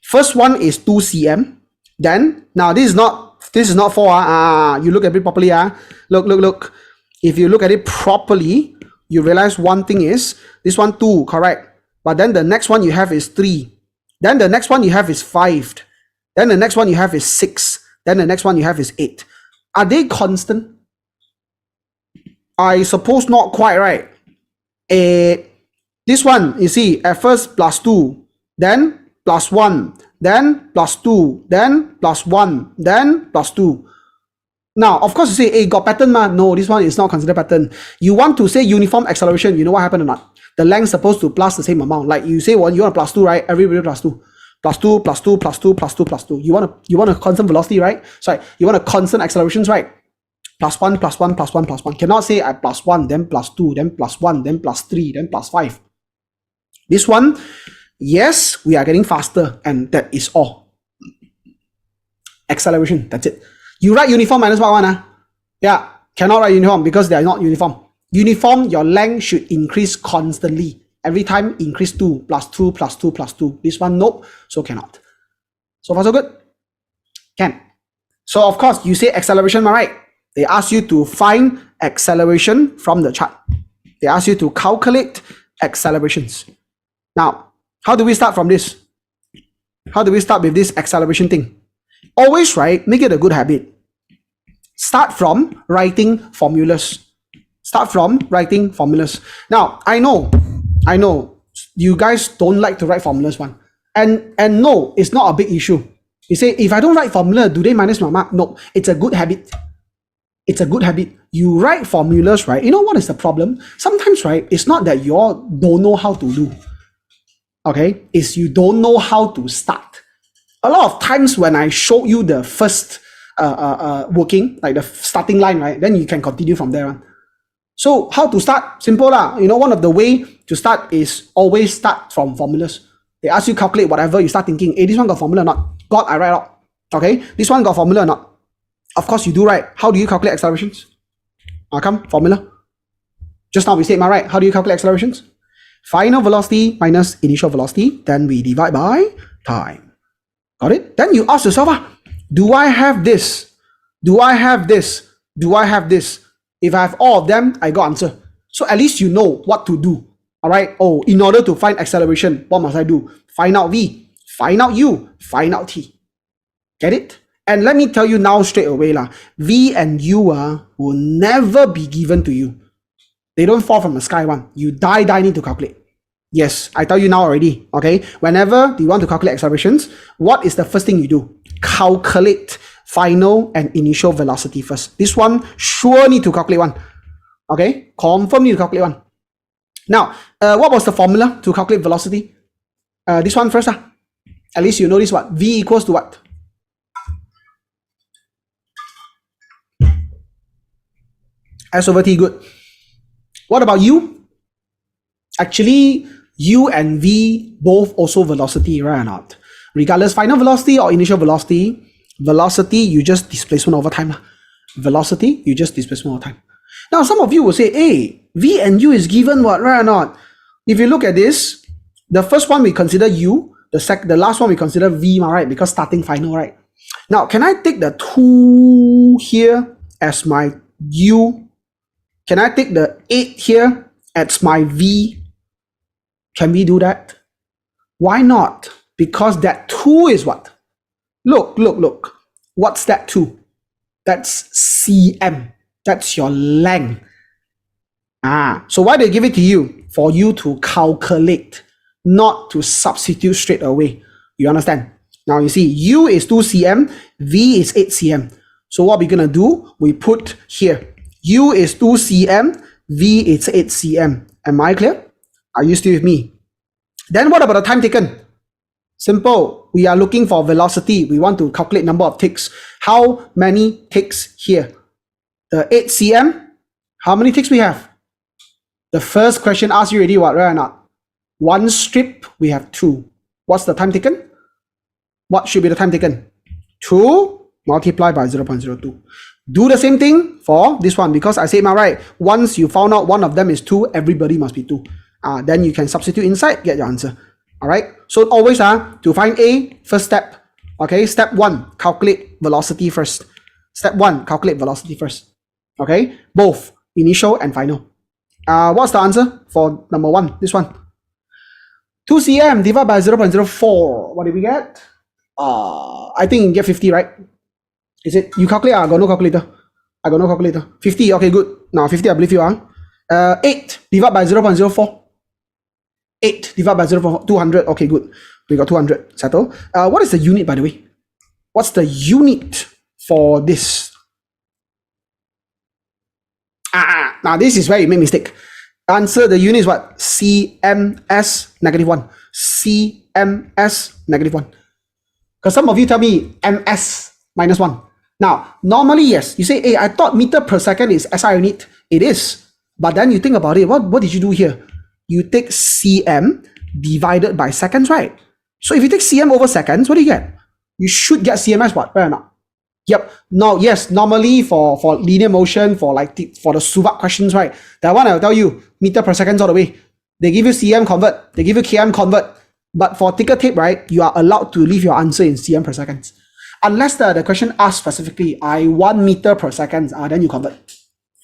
First one is 2 cm. Then, now this is not 4. You look at it properly. Look. If you look at it properly, you realize one thing is, this one 2, correct. But then the next one you have is 3. Then the next one you have is 5. Then the next one you have is 6. Then the next one you have is 8. Are they constant? I suppose not quite, right? This one, you see, at first plus 2, then plus 1, then plus 2, then plus 1, then plus 2. Now, of course, you say, hey, got pattern, man. No, this one is not considered pattern. You want to say uniform acceleration, you know what happened or not? The length supposed to plus the same amount. Like you say, well, you want a plus 2, right? Everybody plus 2. Plus 2, plus 2, plus 2, plus 2, plus 2. You want a constant velocity, right? Sorry, you want a constant accelerations, right? Plus 1, plus 1, plus 1, plus 1. Cannot say I plus 1, then plus 2, then plus 1, then plus 3, then plus 5. This one, yes, we are getting faster, and that is all. Acceleration, that's it. You write uniform minus what one? Yeah, cannot write uniform because they are not uniform. Uniform, your length should increase constantly. Every time increase 2 plus 2 plus 2 plus 2. This one, nope, so cannot. So far so good? Can. So of course, you say acceleration, right? They ask you to find acceleration from the chart. They ask you to calculate accelerations. Now, how do we start from this? How do we start with this acceleration thing? Always, right, make it a good habit. Start from writing formulas. Start from writing formulas. Now, I know you guys don't like to write formulas one. And no, it's not a big issue. You say, if I don't write formula, do they minus my mark? No, it's a good habit. It's a good habit. You write formulas, right? You know what is the problem? Sometimes, right, it's not that you all don't know how to do. Okay? It's you don't know how to start. A lot of times when I show you the first working, like the starting line, right? Then you can continue from there on. So how to start? Simple lah. You know, one of the way to start is always start from formulas. They ask you calculate whatever, you start thinking, hey, this one got formula or not? God, I write out. Okay, this one got formula or not? Of course you do, right? How do you calculate accelerations? Come, formula. Just now we said, right? How do you calculate accelerations? Final velocity minus initial velocity, then we divide by time. Got it? Then you ask yourself, do I have this? Do I have this? Do I have this? If I have all of them, I got answer. So at least you know what to do. All right. Oh, in order to find acceleration, what must I do? Find out V, find out U, find out T. Get it? And let me tell you now straight away, V and U will never be given to you. They don't fall from the sky one. You die need to calculate. Yes, I tell you now already. Okay. Whenever you want to calculate accelerations, what is the first thing you do? Calculate final and initial velocity first. This one sure need to calculate one. Okay. Confirm need to calculate one. Now, what was the formula to calculate velocity? This one first. At least you know this what? V equals to what? S over T, good. What about U? Actually, U and V both also velocity, right or not? Regardless, final velocity or initial velocity, you just displacement over time. Velocity, you just displacement over time. Now, some of you will say, hey, V and U is given what, right or not? If you look at this, the first one we consider U, the last one we consider V, right? Because starting final, right? Now, can I take the 2 here as my U? Can I take the 8 here as my V? Can we do that? Why not? Because that 2 is what? Look. What's that 2? That's cm. That's your length. So why they give it to you? For you to calculate, not to substitute straight away. You understand? Now you see, U is 2 cm, V is 8 cm. So what we're gonna do, we put here, U is 2 cm, V is 8 cm. Am I clear? Are you still with me? Then what about the time taken? Simple. We are looking for velocity. We want to calculate number of ticks. How many ticks here? The 8 cm. How many ticks we have? The first question asks you already what, right or not? One strip, we have 2. What's the time taken? What should be the time taken? 2 multiplied by 0.02. Do the same thing for this one, because I said, right, once you found out one of them is 2, everybody must be 2. Then you can substitute inside, get your answer. All right. So always to find A, first step. Okay. Step 1, calculate velocity first. Step 1, calculate velocity first. Okay. Both initial and final. What's the answer for number 1? This one. 2 cm divided by 0.04. What did we get? I think you get 50, right? Is it? You calculate? I got no calculator. 50. Okay, good. Now 50, I believe you are. 8 divided by 0.04. 8 divided by 0.4, 200. Okay, good. We got 200. Settle. What is the unit, by the way? What's the unit for this? Now this is where you make mistake. Answer, the unit is what? CMS -1. CMS -1. Because some of you tell me MS -1. Now, normally, yes, you say, hey, I thought meter per second is SI unit. It is. But then you think about it, what did you do here? You take cm divided by seconds, right? So if you take cm over seconds, what do you get? You should get CMS what? Right or not? Yep. No, yes, normally for linear motion, for for the Subak questions, right? That one I'll tell you, meter per second all the way. They give you cm convert, they give you km convert. But for ticker tape, right, you are allowed to leave your answer in cm per second. Unless the question asks specifically, I want meter per second, then you convert.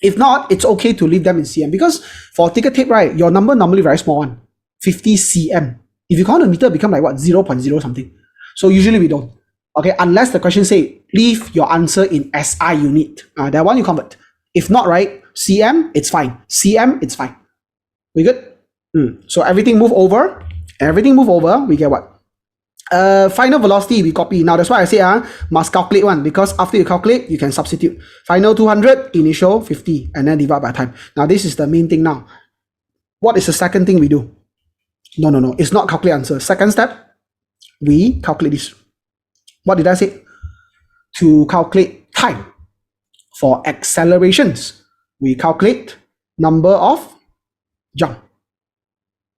If not, it's okay to leave them in cm, because for ticker tape, right, your number normally very small one, 50 cm. If you count a meter, become like what, 0.0 something. So usually we don't. Okay, unless the question say, leave your answer in SI unit. That one you convert. If not, right, cm, it's fine. cm, it's fine. We good? So everything move over, we get what? Final velocity, we copy. Now that's why I say must calculate one, because after you calculate, you can substitute. Final 200, initial 50, and then divide by time. Now this is the main thing now. What is the second thing we do? No, it's not calculate answer. Second step, we calculate this. What did I say? To calculate time for accelerations, we calculate number of jump.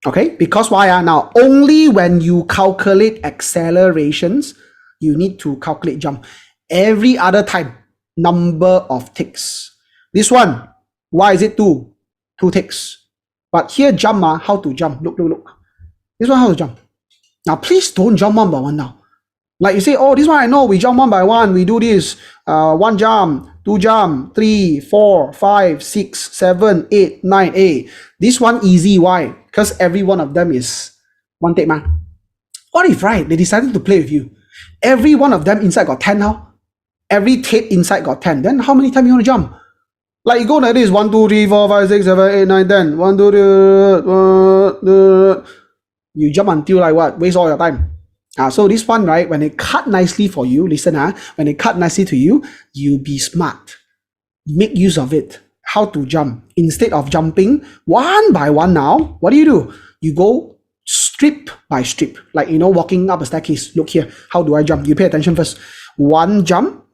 Okay, because why? Now, only when you calculate accelerations, you need to calculate jump. Every other time, number of ticks. This one, why is it 2? 2 ticks. But here, jump, how to jump? Look. This one, how to jump? Now, please don't jump one by one now. Like you say, oh, this one I know, we jump one by one, we do this, 1 jump, 2 jump, 3, 4, 5, 6, 7, 8, 9, 8. This one easy, why? Because every one of them is one take, man. What if, right, they decided to play with you? Every one of them inside got 10 now. Every tape inside got 10. Then how many times you want to jump? Like you go like this, 1, 2, 3, 4, 5, 6, 7, 8, 9, 10. 1, 2, 3, you jump until like what? Waste all your time. So this one, right, when it cut nicely for you, listen, when it cut nicely to you, you be smart. Make use of it. How to jump. Instead of jumping one by one now, what do? You go strip by strip. Like, walking up a staircase. Look here. How do I jump? You pay attention first. 1 jump,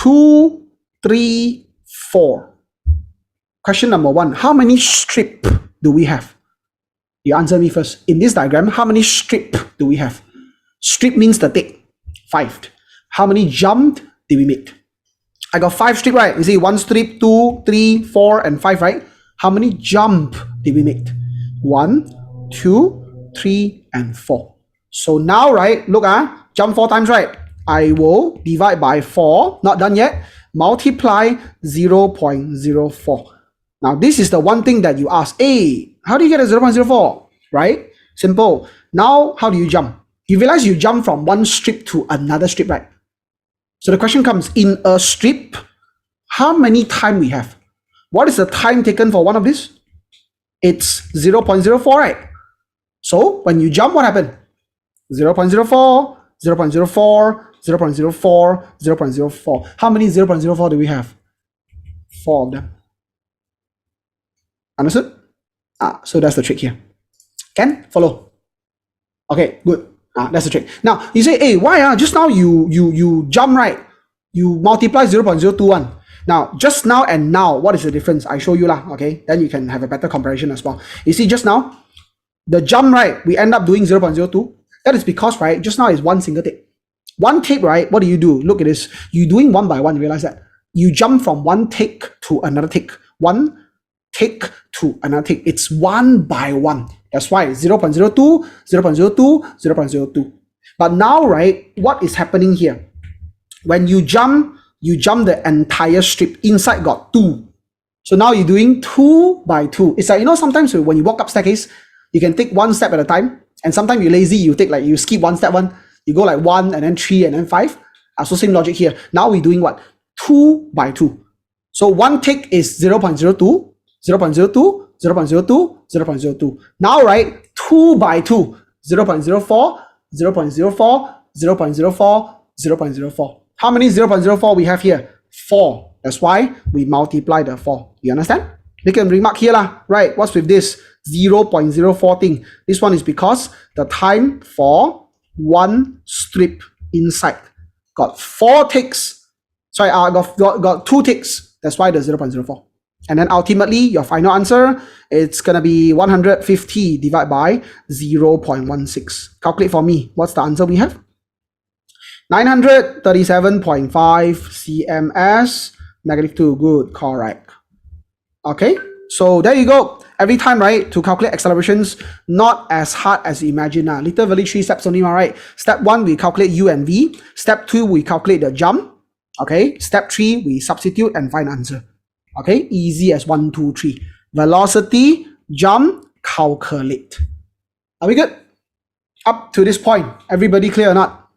2, 3, 4. Question number 1. How many strip do we have? You answer me first. In this diagram, how many strip do we have? Strip means the tick. 5. How many jump did we make? I got 5 strip, right? You see 1 strip, 2, 3, 4, and 5, right? How many jump did we make? 1, 2, 3, and 4. So now, right, look, jump 4 times, right? I will divide by 4, not done yet, multiply 0.04. Now, this is the one thing that you ask, hey, how do you get a 0.04? Right? Simple. Now, how do you jump? You realize you jump from one strip to another strip, right? So the question comes, in a strip, how many time we have? What is the time taken for one of these? It's 0.04, right? So when you jump, what happened? 0.04, 0.04, 0.04, 0.04. How many 0.04 do we have? 4 of them. Understood? So that's the trick here. Can follow? Okay, good. That's the trick. Now you say, hey, why? Just now you jump, right? You multiply 0.021. Now, just now and now, what is the difference? I show you lah. Okay, then you can have a better comparison as well. You see, just now, the jump, right? We end up doing 0.02. That is because, right? Just now is one single tape. One tape, right? What do? Look at this. You're doing one by one. You realize that you jump from one take to another take. One take to another take. It's one by one. That's why 0.02, 0.02, 0.02. But now, right, what is happening here? When you jump the entire strip. Inside got 2. So now you're doing 2 by 2. It's like, sometimes when you walk up staircase, you can take 1 step at a time. And sometimes you're lazy, you skip 1 step, you go like 1 and then 3 and then 5. So same logic here. Now we're doing what? 2 by 2. So one tick is 0.02, 0.02, 0.02, 0.02. Now, right, 2 by 2, 0.04, 0.04, 0.04, 0.04. How many 0.04 we have here? 4. That's why we multiply the 4. You understand? Make a remark here lah. Right, what's with this 0.04 thing? This one is because the time for one strip inside got 4 ticks. Sorry, got 2 ticks. That's why the 0.04. And then ultimately, your final answer, it's going to be 150 divided by 0.16. Calculate for me. What's the answer we have? 937.5 cms, -2. Good, correct. Okay, so there you go. Every time, right, to calculate accelerations, not as hard as you imagine. Literally 3 steps only, right? Step 1, we calculate u and v. Step 2, we calculate the jump. Okay, step 3, we substitute and find answer. Okay, easy as 1, 2, 3. Velocity, jump, calculate. Are we good? Up to this point, everybody clear or not?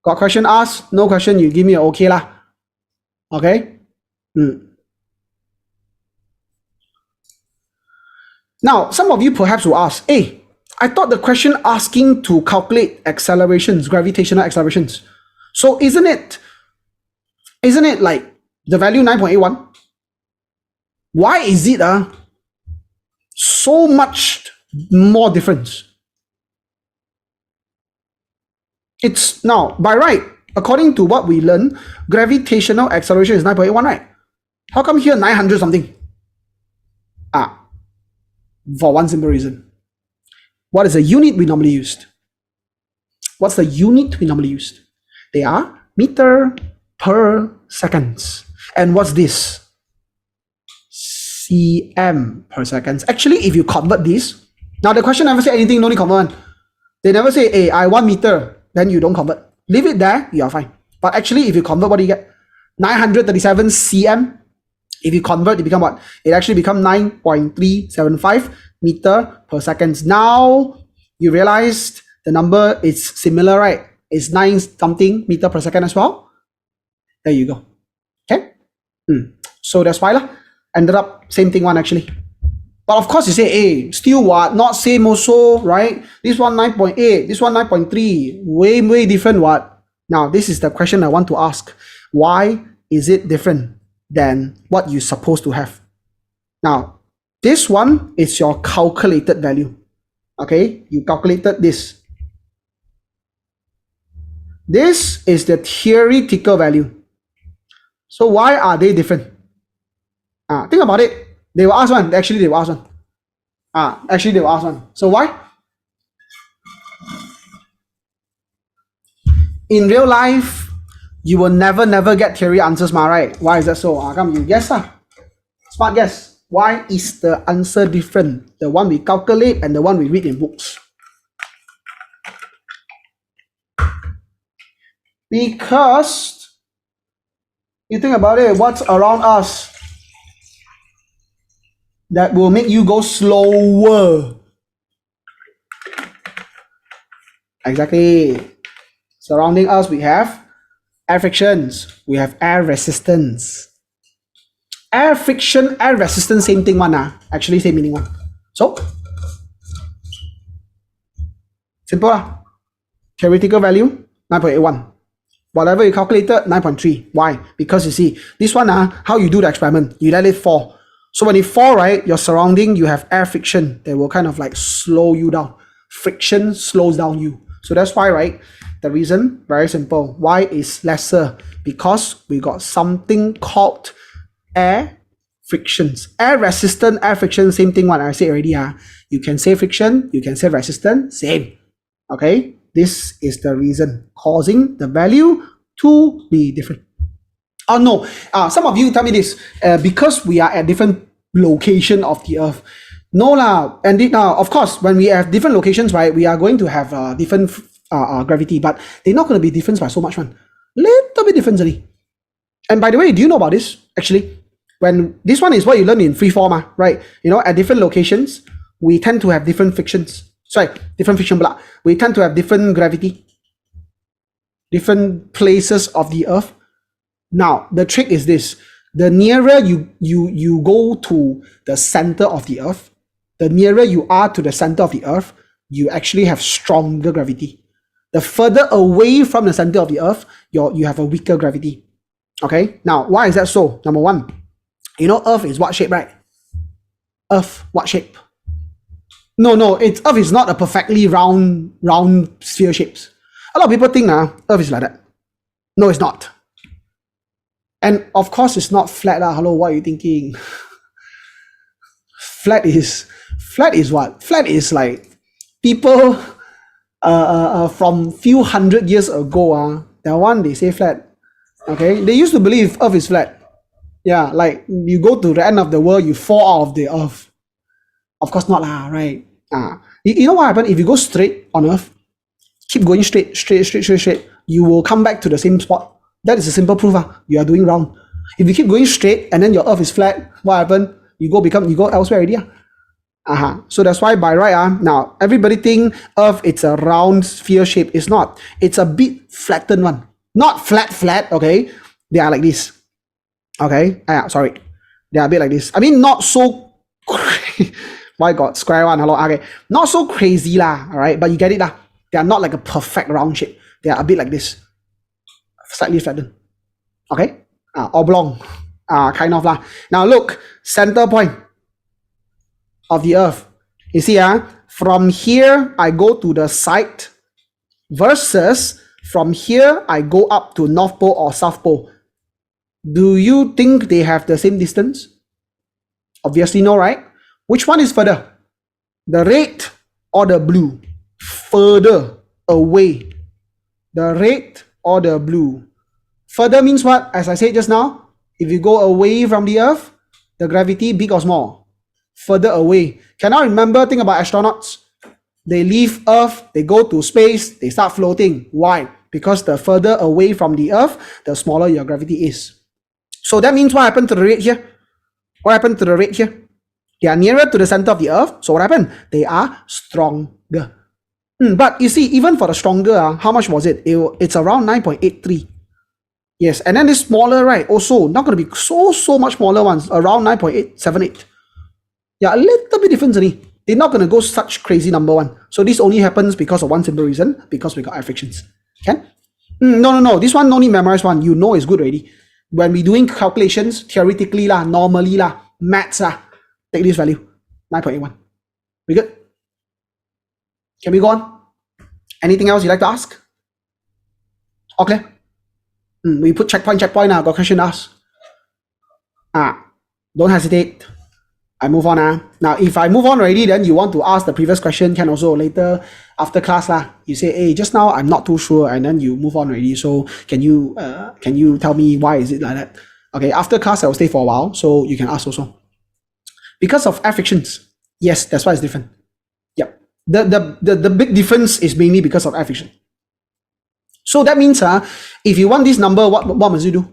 Got question asked? No question, you give me an okay lah. Okay? Now, some of you perhaps will ask, hey, I thought the question asking to calculate accelerations, gravitational accelerations. So isn't it like the value 9.81? Why is it so much more difference? It's now, by right, according to what we learned, gravitational acceleration is 9.81, right? How come here 900 something? For one simple reason. What is the unit we normally used? What's the unit we normally used? They are meter per seconds. And what's this? cm per seconds. Actually, if you convert this, now the question never say anything, no need convert. They never say, hey, I want meter, then you don't convert. Leave it there, you are fine. But actually, if you convert, what do you get? 937 cm. If you convert, it become what? It actually becomes 9.375 meter per second. Now, you realized the number is similar, right? It's 9 something meter per second as well. There you go. Okay? So that's why lah. Ended up same thing one actually. But of course you say, hey, still what? Not same also, right? This one 9.8, this one 9.3. Way different what? Now, this is the question I want to ask. Why is it different than what you're supposed to have? Now, this one is your calculated value. Okay, you calculated this. This is the theoretical value. So why are they different? Think about it. They will ask one. Actually, they will ask one. Actually, they will ask one. So why? In real life, you will never get theory answers, right? Why is that so? Come, you guess Smart guess. Why is the answer different? The one we calculate and the one we read in books. Because you think about it, what's around us that will make you go slower? Exactly. Surrounding us, we have air frictions, we have air resistance. Air friction, air resistance, same thing one. Actually, same meaning one. So, simple. Theoretical value, 9.81. Whatever you calculated, 9.3. Why? Because you see, this one, how you do the experiment, you let it fall. So when it fall, right, your surrounding, you have air friction that will kind of like slow you down. Friction slows down you. So that's why, right, the reason, very simple. Why is lesser? Because we got something called air frictions. Air resistant, air friction, same thing what I said already. You can say friction, you can say resistance, same. Okay, this is the reason causing the value to be different. Oh no, some of you tell me this, because we are at different location of the earth. No lah, and of course, when we have different locations, right, we are going to have different gravity, but they're not going to be different by so much one. Little bit different only. And by the way, do you know about this? Actually, when this one is what you learn in free form, right? You know, at different locations, we tend to have different frictions. Sorry, different friction block. We tend to have different gravity, different places of the earth. Now, the trick is this. The nearer you go to the center of the earth, the nearer you are to the center of the earth, you actually have stronger gravity. The further away from the center of the earth, you have a weaker gravity. Okay, now why is that so? Number one, you know earth is what shape, right? Earth, what shape? No, earth is not a perfectly round sphere shapes. A lot of people think earth is like that. No, it's not. And of course, it's not flat. Hello, what are you thinking? Flat is what? Flat is like people from few hundred years ago, That one they say flat. Okay, they used to believe Earth is flat. Yeah, like you go to the end of the world, you fall out of the Earth. Of course not lah, right? You know what happens if you go straight on Earth? Keep going straight, you will come back to the same spot. That is a simple proof. You are doing round. If you keep going straight and then your Earth is flat, what happens? You go elsewhere already. So that's why by right, now everybody think Earth it's a round sphere shape. It's not. It's a bit flattened one. Not flat, okay? They are like this. Okay? Sorry. They are a bit like this. I mean, not so why got square one? Hello. Okay. Not so crazy lah, alright? But you get it lah. They are not like a perfect round shape. They are a bit like this. Slightly flattened. Okay? Oblong. Kind of lah. Now look, center point of the Earth. You see, from here I go to the side versus from here I go up to North Pole or South Pole. Do you think they have the same distance? Obviously no, right? Which one is further? The red or the blue? Further away. The red or the blue? Further means what? As I said just now, if you go away from the Earth, the gravity big or small? Further away. Can I remember? Think about astronauts. They leave Earth, they go to space, they start floating. Why? Because the further away from the Earth, the smaller your gravity is. So that means what happened to the red here? What happened to the red here? They are nearer to the center of the Earth. So what happened? They are stronger. But you see, even for the stronger, how much was it? It's around 9.83. Yes, and then this smaller, right? Also, not going to be so much smaller ones. Around 9.878. Yeah, a little bit different only. They're not going to go such crazy number one. So this only happens because of one simple reason. Because we got air frictions. Can? No. This one no need memorize one. You know it's good already. When we doing calculations, theoretically lah, normally lah, maths lah, take this value, 9.81. We good? Can we go on? Anything else you'd like to ask? Okay. We put checkpoint now. Got question to ask. Don't hesitate. I move on. Now, if I move on already, then you want to ask the previous question, can also later after class lah. You say, hey, just now I'm not too sure, and then you move on already. So can you tell me why is it like that? Okay, after class I will stay for a while, so you can ask also. Because of air frictions. Yes, that's why it's different. Yep. The big difference is mainly because of air friction. So that means if you want this number, what must you do?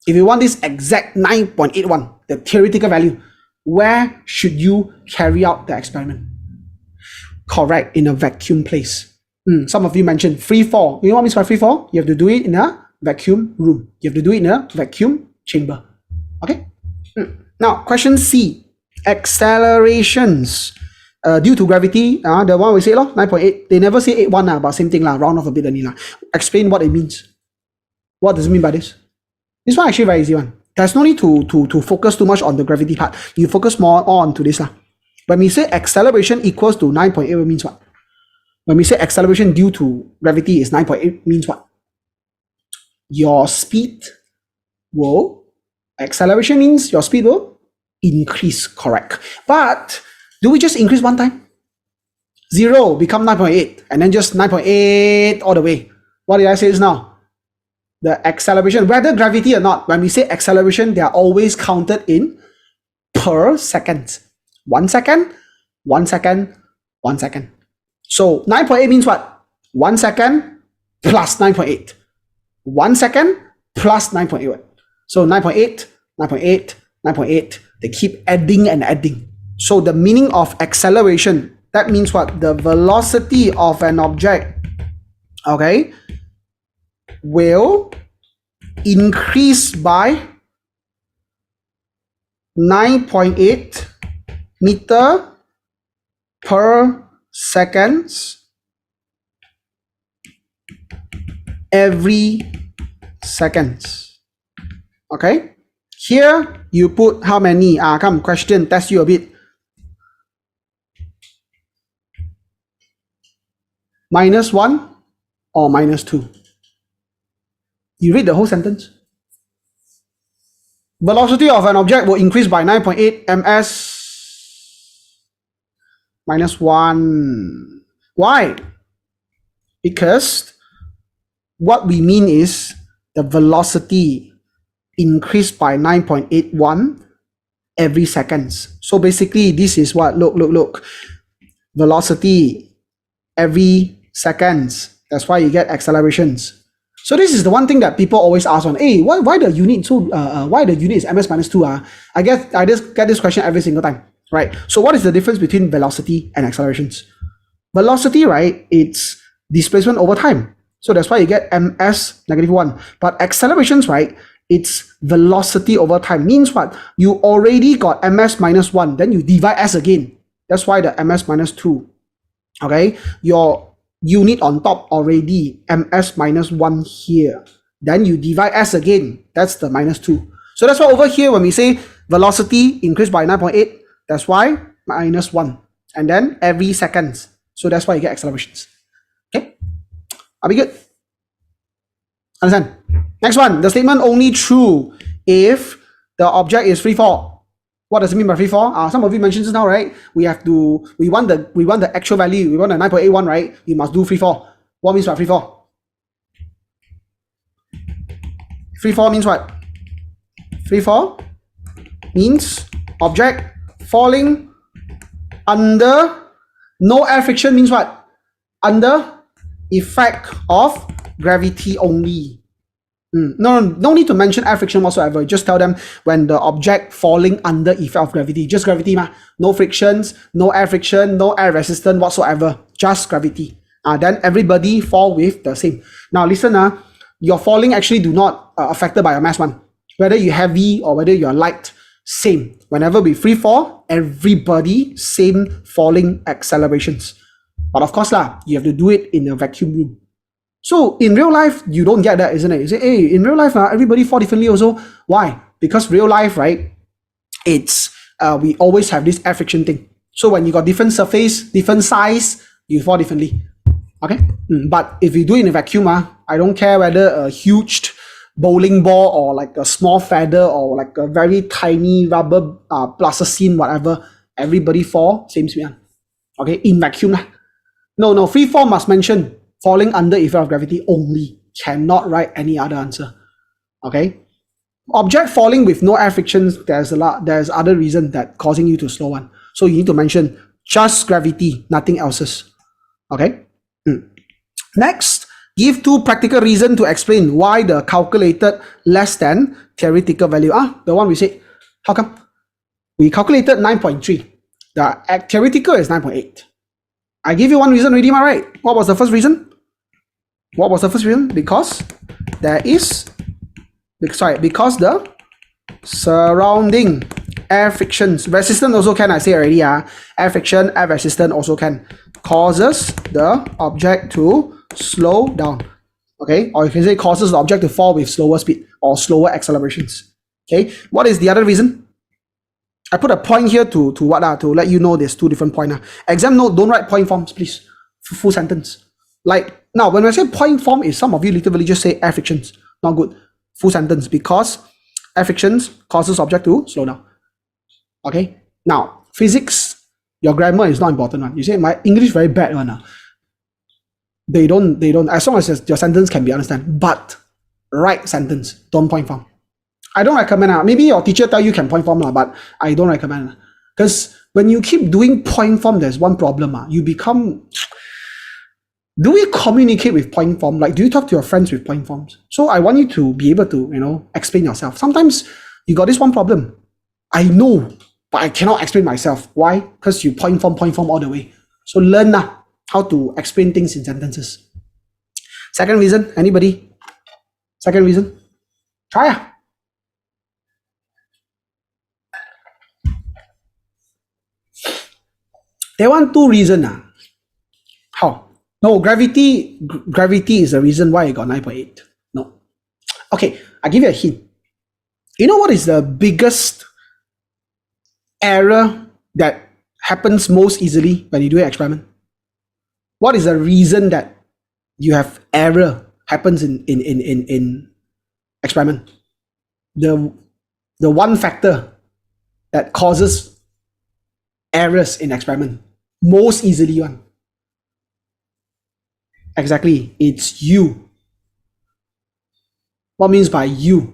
If you want this exact 9.81, the theoretical value, where should you carry out the experiment? Correct, in a vacuum place. Some of you mentioned free fall. You know what means by free fall? You have to do it in a vacuum room. You have to do it in a vacuum chamber. Okay? Now, question C. Accelerations due to gravity. The one we say 9.8. They never say 8.1, but same thing, round off a bit only. Explain what it means. What does it mean by this? This one actually very easy one. There's no need to focus too much on the gravity part. You focus more on to this. When we say acceleration equals to 9.8, it means what? When we say acceleration due to gravity is 9.8, means what? Your speed will, acceleration means your speed will increase, correct. But do we just increase one time? 0 become 9.8 and then just 9.8 all the way. What did I say just now? The acceleration, whether gravity or not, when we say acceleration, they are always counted in per second. 1 second, 1 second, 1 second. So 9.8 means what? 1 second plus 9.8. 1 second plus 9.8. So 9.8, 9.8, 9.8. They keep adding and adding. So the meaning of acceleration, that means what? The velocity of an object, okay, will increase by 9.8 meter per seconds every seconds. Okay, here you put how many? Come, question, test you a bit. -1 or -2? You read the whole sentence. Velocity of an object will increase by 9.8 ms -1. Why? Because what we mean is the velocity increased by 9.81 every seconds. So basically, this is what, look, velocity every seconds. That's why you get accelerations. So this is the one thing that people always ask on, hey, why the unit why the unit is ms minus 2? I just get this question every single time, right? So what is the difference between velocity and accelerations? Velocity, right, it's displacement over time. So that's why you get ms negative 1. But accelerations, right, it's velocity over time. Means what? You already got ms minus 1, then you divide s again. That's why the ms minus 2. Okay, your unit on top already ms minus 1 here. Then you divide s again. That's the minus 2. So that's why over here when we say velocity increased by 9.8, that's why minus 1. And then every seconds. So that's why you get accelerations. Okay, are we good? Understand? Next one, the statement only true if the object is free fall. What does it mean by free fall? Some of you mentioned just now, right? We want the actual value. We want the 9.81, right? You must do free fall. What means by free fall? Free fall means what? Free fall means object falling under no air friction. Means what? Under effect of gravity only. No need to mention air friction whatsoever. Just tell them when the object falling under effect of gravity. Just gravity, no frictions, no air friction, no air resistance whatsoever. Just gravity. Then everybody fall with the same. Now listen, your falling actually do not affected by your mass one. Whether you're heavy or whether you're light, same. Whenever we free fall, everybody same falling accelerations. But of course you have to do it in a vacuum room. So in real life, you don't get that, isn't it? You say, hey, in real life, everybody fall differently also. Why? Because real life, right, it's, we always have this air friction thing. So when you got different surface, different size, you fall differently. Okay? But if you do it in a vacuum, I don't care whether a huge bowling ball or like a small feather or like a very tiny rubber plasticine, whatever, everybody fall, same speed. Okay? In vacuum. No, free fall must mention falling under effect of gravity only. Cannot write any other answer. Okay? Object falling with no air frictions, there's other reason that causing you to slow one. So you need to mention just gravity, nothing else's. Okay? Next, give two practical reasons to explain why the calculated less than theoretical value. The one we said, how come? We calculated 9.3. The theoretical is 9.8. I give you one reason already, am I right? What was the first reason? Because the surrounding air frictions, resistance also can, I say already, air friction, air resistance also can, causes the object to slow down. Okay, or you can say causes the object to fall with slower speed or slower accelerations. Okay, what is the other reason? I put a point here to let you know there's two different points. Exam note, don't write point forms, please. Full sentence. Like now, when I say point form, is some of you literally just say air frictions. Not good. Full sentence, because air frictions causes object to slow down. Okay. Now, physics, your grammar is not important one. You say my English very bad one. They don't. As long as your sentence can be understood, but write sentence, don't point form. I don't recommend. Maybe your teacher tell you can point form, but I don't recommend. Because when you keep doing point form, there's one problem. You become... Do we communicate with point form? Like, do you talk to your friends with point forms? So I want you to be able to, explain yourself. Sometimes you got this one problem. I know, but I cannot explain myself. Why? Because you point form all the way. So learn how to explain things in sentences. Second reason, anybody? Second reason? Try. They want two reasons. How? No, gravity is the reason why I got 9.8. No. Okay, I give you a hint. You know what is the biggest error that happens most easily when you do an experiment? What is the reason that you have error happens in experiment? The one factor that causes errors in experiment most easily one. Exactly, it's you. What means by U?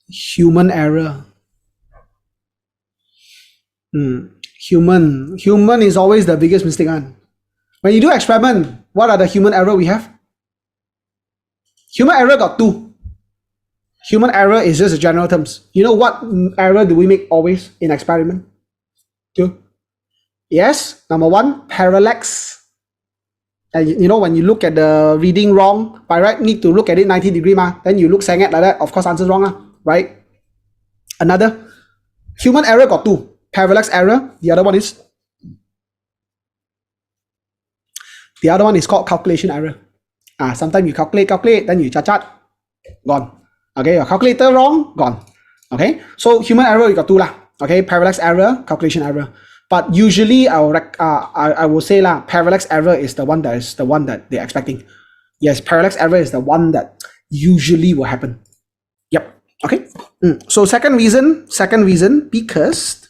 Human error. Human is always the biggest mistake. When you do experiment, what are the human error we have? Human error got two. Human error is just the general terms. You know what error do we make always in experiment? Two. Yes, number one, parallax. And you know, when you look at the reading wrong, by right need to look at it 90 degree then you look sang it like that, of course answer's wrong right? Another, human error got two. Parallax error, the other one is called calculation error. Sometimes you calculate, then you chat, gone. Okay, your calculator wrong, gone. Okay, so human error you got two lah. Okay, parallax error, calculation error. But usually I will say parallax error is the one that they're expecting. Yes, parallax error is the one that usually will happen. Yep. Okay. So second reason because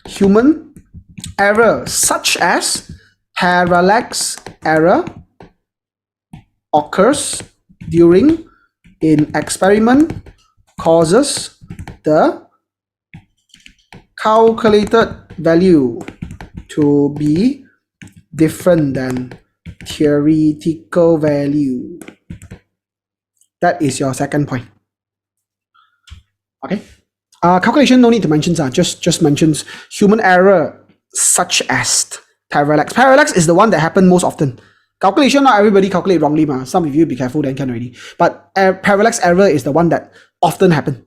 human error such as parallax error occurs during an experiment causes the calculated value to be different than theoretical value. That is your second point. Okay. Calculation no need to mention, just mentions human error such as parallax. Parallax is the one that happens most often. Calculation, not everybody calculate wrongly. Some of you be careful, then can already. But parallax error is the one that often happen.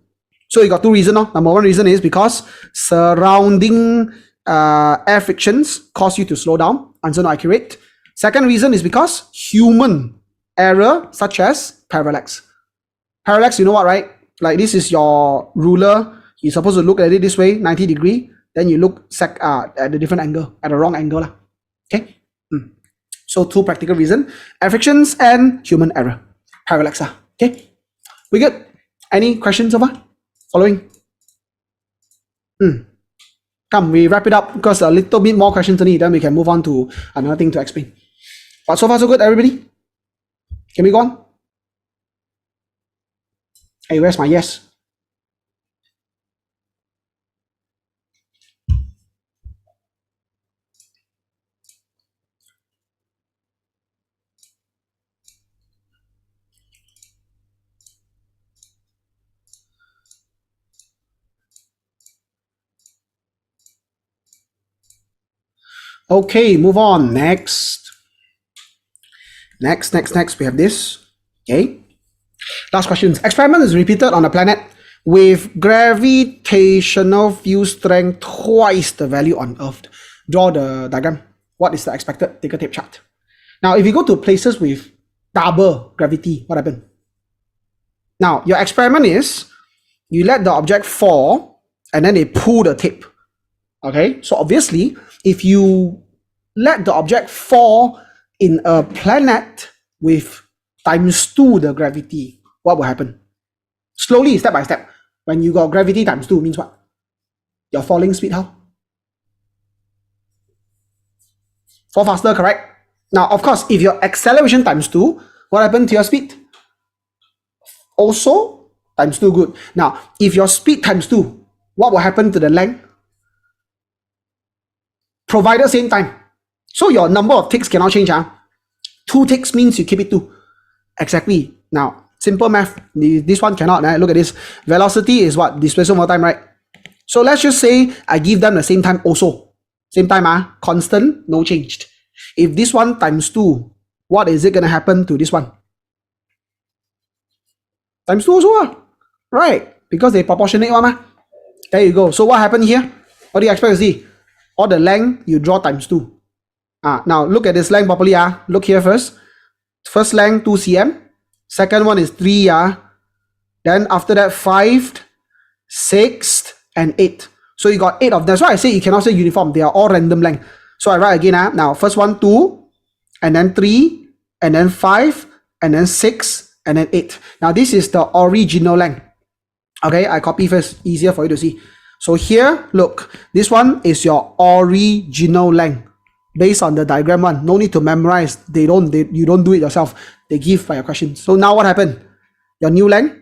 So you got two reasons. Number one reason is because surrounding air frictions cause you to slow down. Answer not accurate. Second reason is because human error such as parallax. Parallax, you know what, right? Like this is your ruler. You're supposed to look at it this way, 90 degree. Then you look at the different angle, at the wrong angle. Okay. So two practical reasons: air frictions and human error. Parallax. Okay. We good? Any questions so far? Following? Come, we wrap it up because a little bit more questions only, then we can move on to another thing to explain. But so far so good, everybody? Can we go on? Hey, where's my yes? Okay, move on. Next, we have this. Okay. Last questions. Experiment is repeated on a planet with gravitational field strength twice the value on Earth. Draw the diagram. What is the expected ticker tape chart? Now, if you go to places with double gravity, what happened? Now, your experiment is you let the object fall and then they pull the tape. Okay, so obviously, if you let the object fall in a planet with ×2 the gravity, what will happen? Slowly, step by step. When you got gravity ×2 means what? Your falling speed how? Fall faster, correct? Now, of course, if your acceleration ×2, what happened to your speed? Also ×2, good. Now, if your speed ×2, what will happen to the length? Provided same time. So your number of ticks cannot change. 2 ticks means you keep it 2. Exactly. Now, simple math. This one cannot. Look at this. Velocity is what? Displacement over time, right? So let's just say I give them the same time also. Same time, constant, no changed. If this one ×2, what is it going to happen to this one? ×2 also, right? Because they proportionate one. There you go. So what happened here? What do you expect to see? All the length you draw ×2. Now look at this length properly. Look here first. First length 2 cm. Second one is 3. Then after that 5, 6, and 8. So you got 8 of them. That's why I say you cannot say uniform. They are all random length. So I write again. Now first one 2, and then 3, and then 5, and then 6, and then 8. Now this is the original length. Okay, I copy first. Easier for you to see. So here, look, this one is your original length based on the diagram one. No need to memorize. You don't do it yourself. They give by your question. So now what happened? your new length,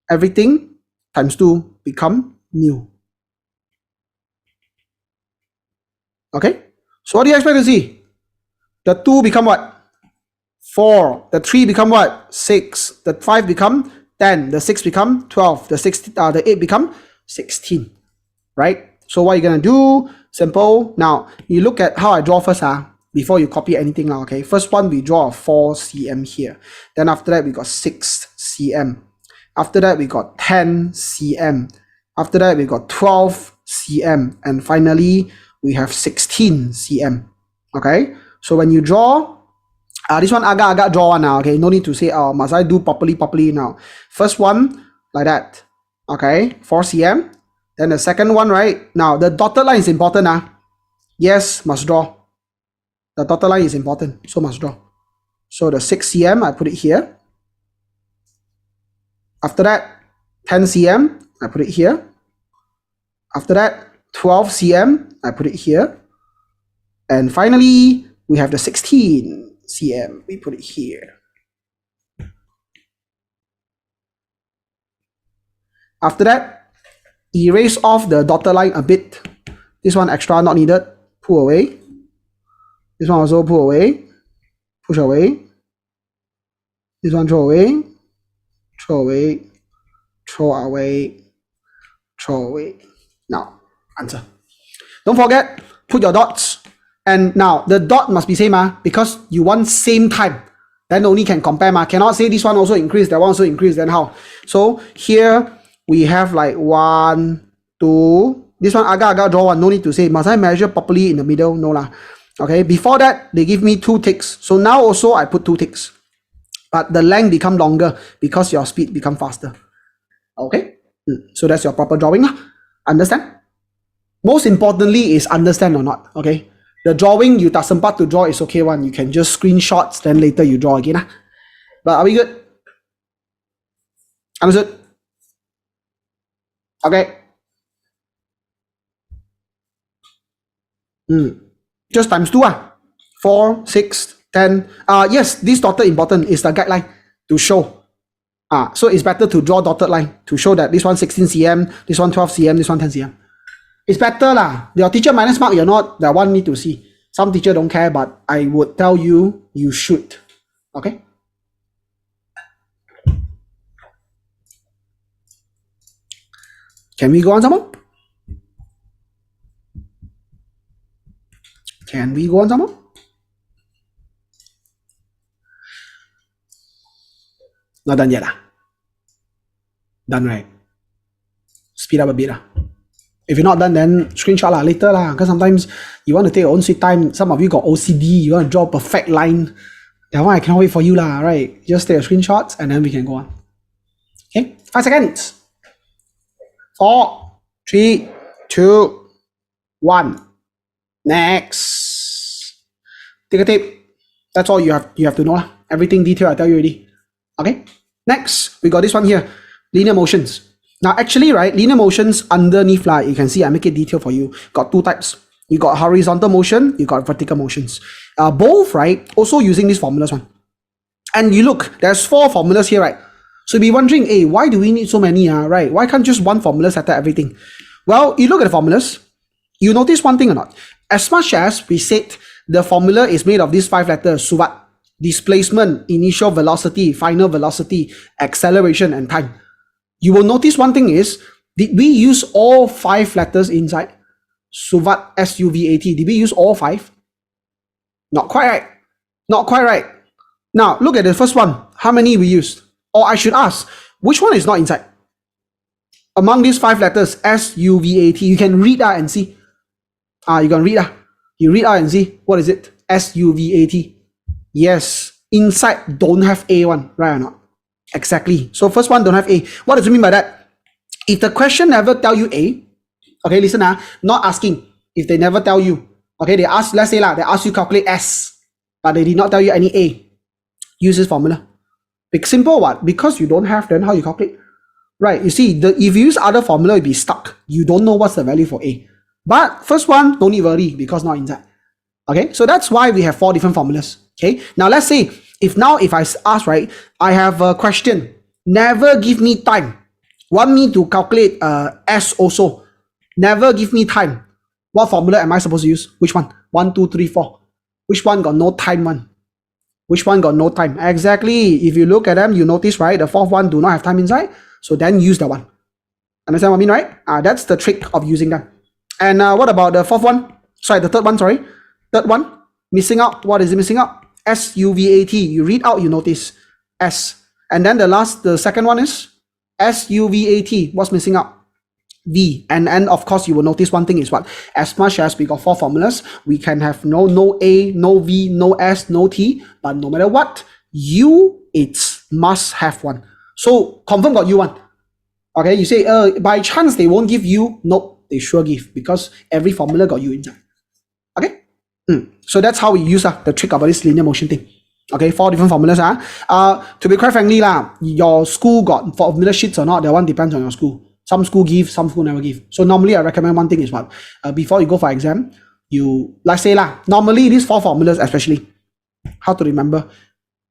everything times 2 become new. Okay, so what do you expect to see? The 2 become what? 4. The 3 become what? 6. The 5 become 10. The 6 become 12. The 8 become 16. Right? So what you're gonna do? Simple. Now you look at how I draw first, before you copy anything. Okay. First one, we draw a 4 cm here. Then after that, we got 6 cm. After that, we got 10 cm. After that, we got 12 cm. And finally, we have 16 cm. Okay. So when you draw, this one agak draw one now. Okay. No need to say, must I do properly now? First one, like that. Okay. 4 cm. Then the second one, right? Now, the dotted line is important. Yes, must draw. The dotted line is important, so must draw. So the 6 cm, I put it here. After that, 10 cm, I put it here. After that, 12 cm, I put it here. And finally, we have the 16 cm, we put it here. After that, erase off the dotted line a bit. This one extra, not needed. Pull away. This one also pull away. Push away. This one throw away. Throw away. Throw away. Throw away. Now, answer. Don't forget, put your dots. And now, the dot must be same, because you want same time. Then only can compare, Cannot say this one also increase, that one also increase, then how? So, here, we have like 1, 2. This one agak draw one. No need to say. Must I measure properly in the middle? No lah. Okay. Before that, they give me 2 ticks. So now also I put 2 ticks. But the length become longer because your speed become faster. Okay. So that's your proper drawing. Understand? Most importantly is understand or not. Okay. The drawing you tak sempat to draw is okay one. You can just screenshots. Then later you draw again. But are we good? Understood? Okay. Just times 2. 4, 6, 10. Yes, this dotted important is the guideline to show. So it's better to draw dotted line to show that this one 16 cm, this one 12 cm, this one 10 cm. It's better lah. Your teacher minus mark, you're not that one need to see. Some teacher don't care, but I would tell you, you should. Okay? Can we go on some more? Can we go on some more? Not done yet. Done, right? Speed up a bit. If you're not done, then screenshot later because sometimes you want to take your own sweet time. Some of you got OCD, you want to draw a perfect line. That one I cannot wait for you right? Just take your screenshots and then we can go on. Okay, 5 seconds. 4, 3, 2, 1. Next. Take a tip. That's all you have to know. Everything detail I tell you already. Okay. Next, we got this one here. Linear motions. Now actually, right, linear motions underneath, you can see I make it detailed for you. Got 2 types. You got horizontal motion, you got vertical motions. Both, right, also using these formulas one. And you look, there's 4 formulas here, right? So you'll be wondering, hey, why do we need so many, right? Why can't just one formula settle everything? Well, you look at the formulas, you notice one thing or not? As much as we said the formula is made of these 5 letters, so what? Displacement, initial velocity, final velocity, acceleration, and time. You will notice one thing is, did we use all 5 letters inside? SUVAT, S-U-V-A-T. Did we use all 5? Not quite right. Not quite right. Now, look at the first one. How many we used? Or I should ask, which one is not inside? Among these 5 letters, S-U-V-A-T, you can read out and see. You can read out. You read out and see. What is it? S-U-V-A-T. Yes. Inside don't have A one, right or not? Exactly. So first one don't have A. What does it mean by that? If the question never tell you A, okay, listen, not asking. If they never tell you, okay, they ask, let's say they ask you calculate S, but they did not tell you any A. Use this formula. It's simple what? Because you don't have, then how you calculate? Right, you see, if you use other formula, you'll be stuck. You don't know what's the value for A. But first one, don't need worry because not inside. Okay, so that's why we have 4 different formulas. Okay, now let's say, if I ask, right, I have a question. Never give me time. Want me to calculate S also. Never give me time. What formula am I supposed to use? Which one? 1, 2, 3, 4. Which one got no time one? Which one got no time? Exactly. If you look at them, you notice, right? The fourth one do not have time inside. So then use that one. Understand what I mean, right? That's the trick of using them. And what about the fourth one? Sorry, the third one, sorry. Third one, missing out. What is it missing out? S-U-V-A-T. You read out, you notice S. And then the second one is S-U-V-A-T. What's missing out? V. And of course, you will notice one thing is what? As much as we got 4 formulas, we can have no A, no V, no S, no T. But no matter what, U, it's must have one. So confirm got U one. Okay, you say, by chance they won't give you. Nope, they sure give, because every formula got U inside. Okay? So that's how we use the trick about this linear motion thing. Okay, 4 different formulas. To be quite frankly, your school got formula sheets or not, that one depends on your school. Some school give, some school never give. So normally I recommend one thing is what? Before you go for exam, let's say normally these 4 formulas especially, how to remember,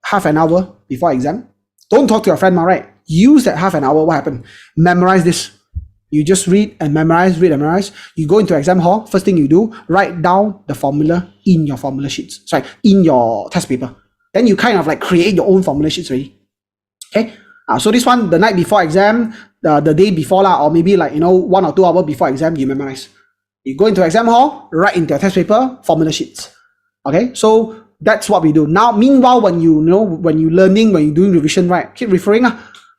half an hour before exam. Don't talk to your friend, right? Use that half an hour. What happened? Memorize this. You just read and memorize, read and memorize. You go into exam hall, first thing you do, write down the formula in your formula sheets. Sorry, in your test paper. Then you kind of like create your own formula sheets already. Okay? So this one, the night before exam, the day before or maybe 1 or 2 hours before exam, you memorize. You go into exam hall, write into your test paper, formula sheets. Okay? So that's what we do. Now, meanwhile, when you're learning, when you're doing revision, right, keep referring.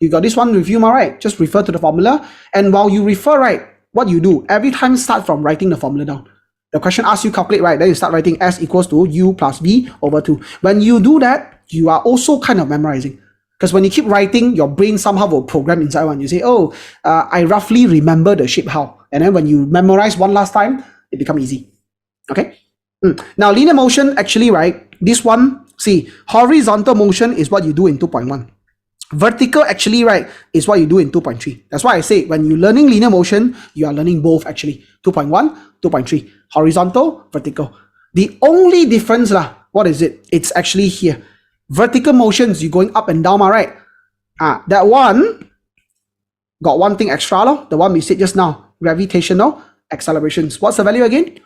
You got this one review, right? Just refer to the formula. And while you refer, right, what you do, every time start from writing the formula down. The question asks you calculate, right? Then you start writing S equals to U plus V over 2. When you do that, you are also kind of memorizing. Because when you keep writing, your brain somehow will program inside one. You say, I roughly remember the shape how. And then when you memorize one last time, it becomes easy. Okay? Now, linear motion, actually, right, this one, see, horizontal motion is what you do in 2.1. Vertical, actually, right, is what you do in 2.3. That's why I say, when you're learning linear motion, you are learning both, actually. 2.1, 2.3. Horizontal, vertical. The only difference, what is it? It's actually here. Vertical motions, you're going up and down, right? That one got one thing extra, the one we said just now, gravitational accelerations. What's the value again?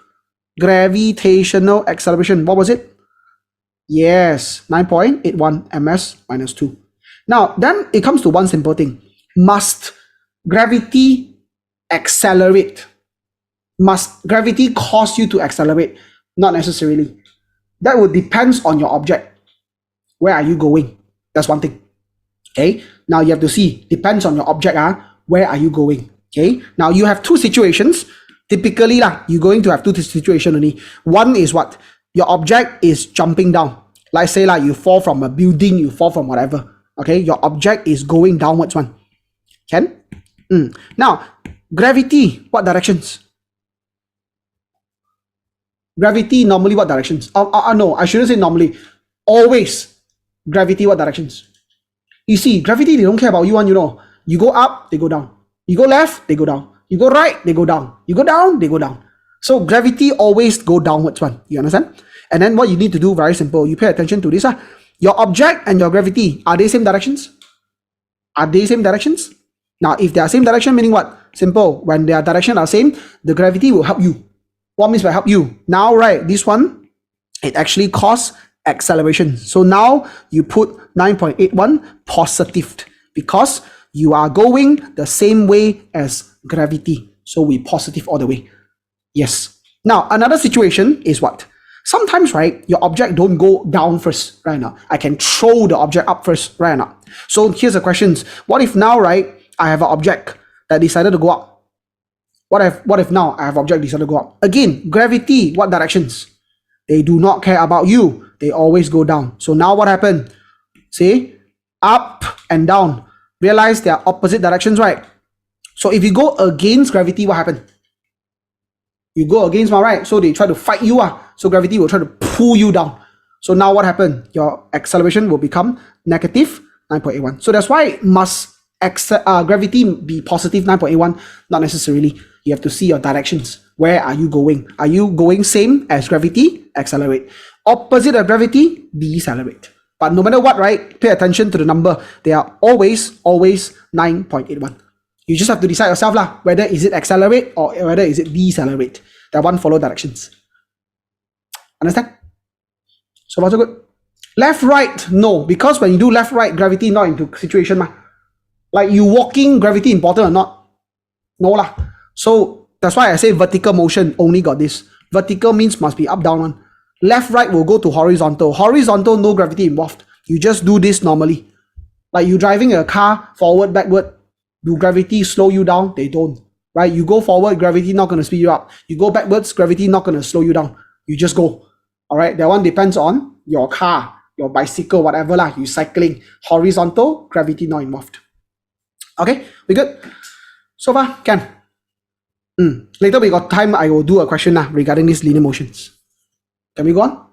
Gravitational acceleration. What was it? Yes, 9.81 ms minus 2. Now, then it comes to one simple thing. Must gravity accelerate? Must gravity cause you to accelerate? Not necessarily. That would depend on your object. Where are you going? That's one thing. Okay. Now you have to see, depends on your object. Where are you going? Okay. Now you have 2 situations. Typically, you're going to have 2 situations only. One is what? Your object is jumping down. Like say you fall from a building, you fall from whatever. Okay. Your object is going downwards one. Can? Now, gravity, what directions? Gravity, normally what directions? No, I shouldn't say normally. Always. Gravity, what directions? You see, gravity, they don't care about you, You go up, they go down. You go left, they go down. You go right, they go down. You go down, they go down. So gravity always go downwards one. You understand? And then what you need to do, very simple. You pay attention to this. Your object and your gravity, are they same directions? Are they same directions? Now, if they are same direction, meaning what? Simple. When their direction are same, the gravity will help you. What means by help you? Now, right, this one, it actually causes acceleration. So now you put 9.81 positive because you are going the same way as gravity. So we positive all the way. Yes. Now, another situation is what? Sometimes, right, your object don't go down first, right now. I can throw the object up first, right now. So here's the questions. What if now, right, I have an object that decided to go up? What if now I have an object decided to go up? Again, gravity, what directions? They do not care about you. They always go down. So now what happened? See? Up and down. Realize they are opposite directions, right? So if you go against gravity, what happened? You go against, right? So they try to fight you. So gravity will try to pull you down. So now what happened? Your acceleration will become negative 9.81. So that's why must gravity be positive 9.81? Not necessarily. You have to see your directions. Where are you going? Are you going same as gravity? Accelerate. Opposite of gravity? Decelerate. But no matter what, right, pay attention to the number. They are always 9.81. You just have to decide yourself lah, whether is it accelerate or whether is it decelerate. That one follow directions. Understand? So far so good. Left, right, no. Because when you do left, right, gravity not into situation. Like you walking, gravity important or not? No lah. So that's why I say vertical motion only got this. Vertical means must be up, down one. Left, right will go to horizontal. Horizontal, no gravity involved. You just do this normally. Like you driving a car, forward, backward. Do gravity slow you down? They don't. Right? You go forward, gravity not going to speed you up. You go backwards, gravity not going to slow you down. You just go. All right? That one depends on your car, your bicycle, whatever lah. You cycling. Horizontal, gravity not involved. Okay? We good? So far, can. Later we got time, I will do a question regarding these linear motions. Can we go on?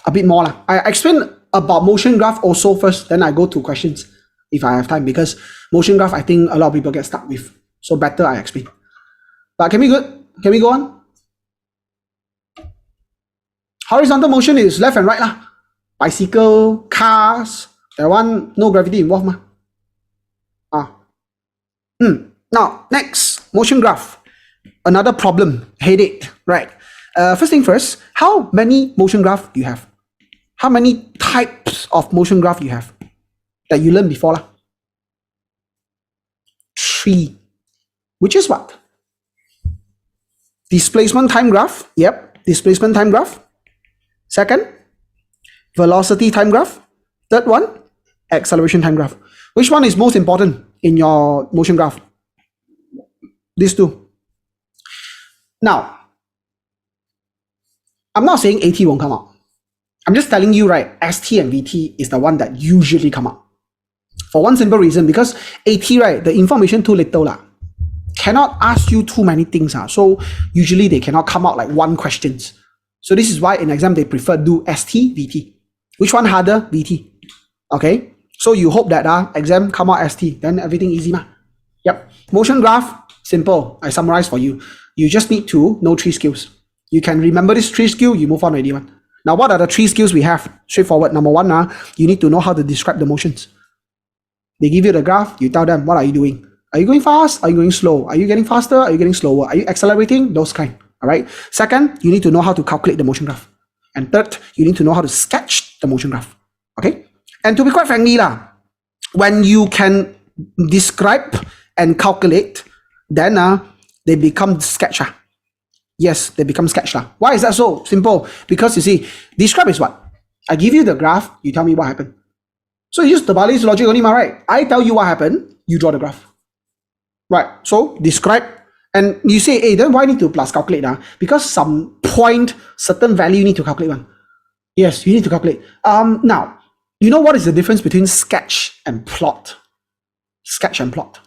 A bit more. I explain about motion graph also first, then I go to questions if I have time, because motion graph I think a lot of people get stuck with. So better I explain. But can we go on? Horizontal motion is left and right lah. Bicycle, cars, that one no gravity involved . Now next, motion graph. Another problem, headache, right? First thing first, how many motion graph do you have? How many types of motion graph you have that you learned before lah? 3. Which is what? Displacement time graph. Yep, displacement time graph. Second, velocity time graph. Third one, acceleration time graph. Which one is most important in your motion graph? These two. Now, I'm not saying AT won't come out. I'm just telling you, right, ST and VT is the one that usually come out. For one simple reason, because AT, right, the information too little lah. Cannot ask you too many things. So usually they cannot come out like one questions. So this is why in exam they prefer do ST, VT. Which one harder? VT. Okay. So you hope that exam come out ST, then everything easy ma. Yep. Motion graph, simple. I summarize for you. You just need to know 3 skills. You can remember this 3 skills, you move on already. Now, what are the 3 skills we have? Straightforward. Number 1, you need to know how to describe the motions. They give you the graph, you tell them, what are you doing? Are you going fast? Are you going slow? Are you getting faster? Are you getting slower? Are you accelerating? Those kind. All right. Second, you need to know how to calculate the motion graph. And third, you need to know how to sketch the motion graph. Okay. And to be quite frankly, when you can describe and calculate, then they become sketch. Yes, they become sketch. Why is that so simple? Because you see, describe is what? I give you the graph, you tell me what happened. So you use the Bali's logic only, right? I tell you what happened, you draw the graph. Right, so describe, and you say, hey, then why need to plus calculate? Because some point, certain value you need to calculate one. Yes, you need to calculate. Now, you know what is the difference between sketch and plot? Sketch and plot.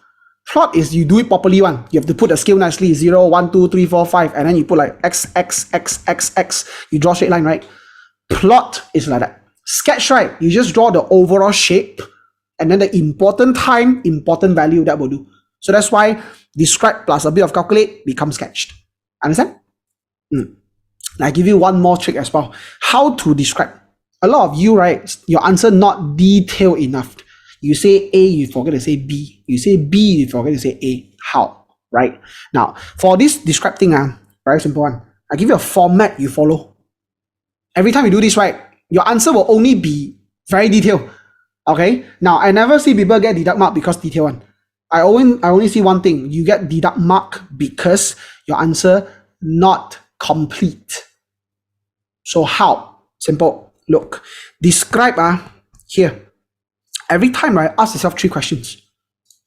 Plot is you do it properly one. You have to put the scale nicely, 0, 1, 2, 3, 4, 5, and then you put like X, X, X, X, X. You draw straight line, right? Plot is like that. Sketch, right? You just draw the overall shape, and then the important time, important value that will do. So that's why describe plus a bit of calculate becomes sketched. Understand? I give you one more trick as well. How to describe. A lot of you, right? Your answer not detailed enough. You say A, you forget to say B. You say B, you forget to say A. How? Right? Now, for this describe thing, very simple one. I give you a format you follow. Every time you do this, right, your answer will only be very detailed. Okay? Now, I never see people get deduct mark because detail one. I only see one thing. You get deduct mark because your answer not complete. So how? Simple. Look. Describe here. Every time, right, ask yourself 3 questions.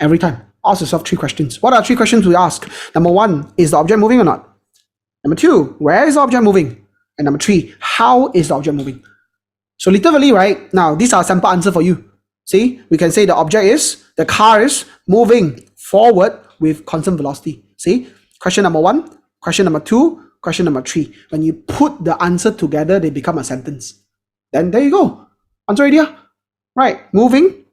Every time. Ask yourself 3 questions. What are 3 questions we ask? Number 1, is the object moving or not? Number 2, where is the object moving? And number 3, how is the object moving? So literally, right, now these are sample answer for you. See, we can say the car is moving forward with constant velocity. See, question number 1, question number 2, question number 3. When you put the answer together, they become a sentence. Then there you go. Answer already. Right, moving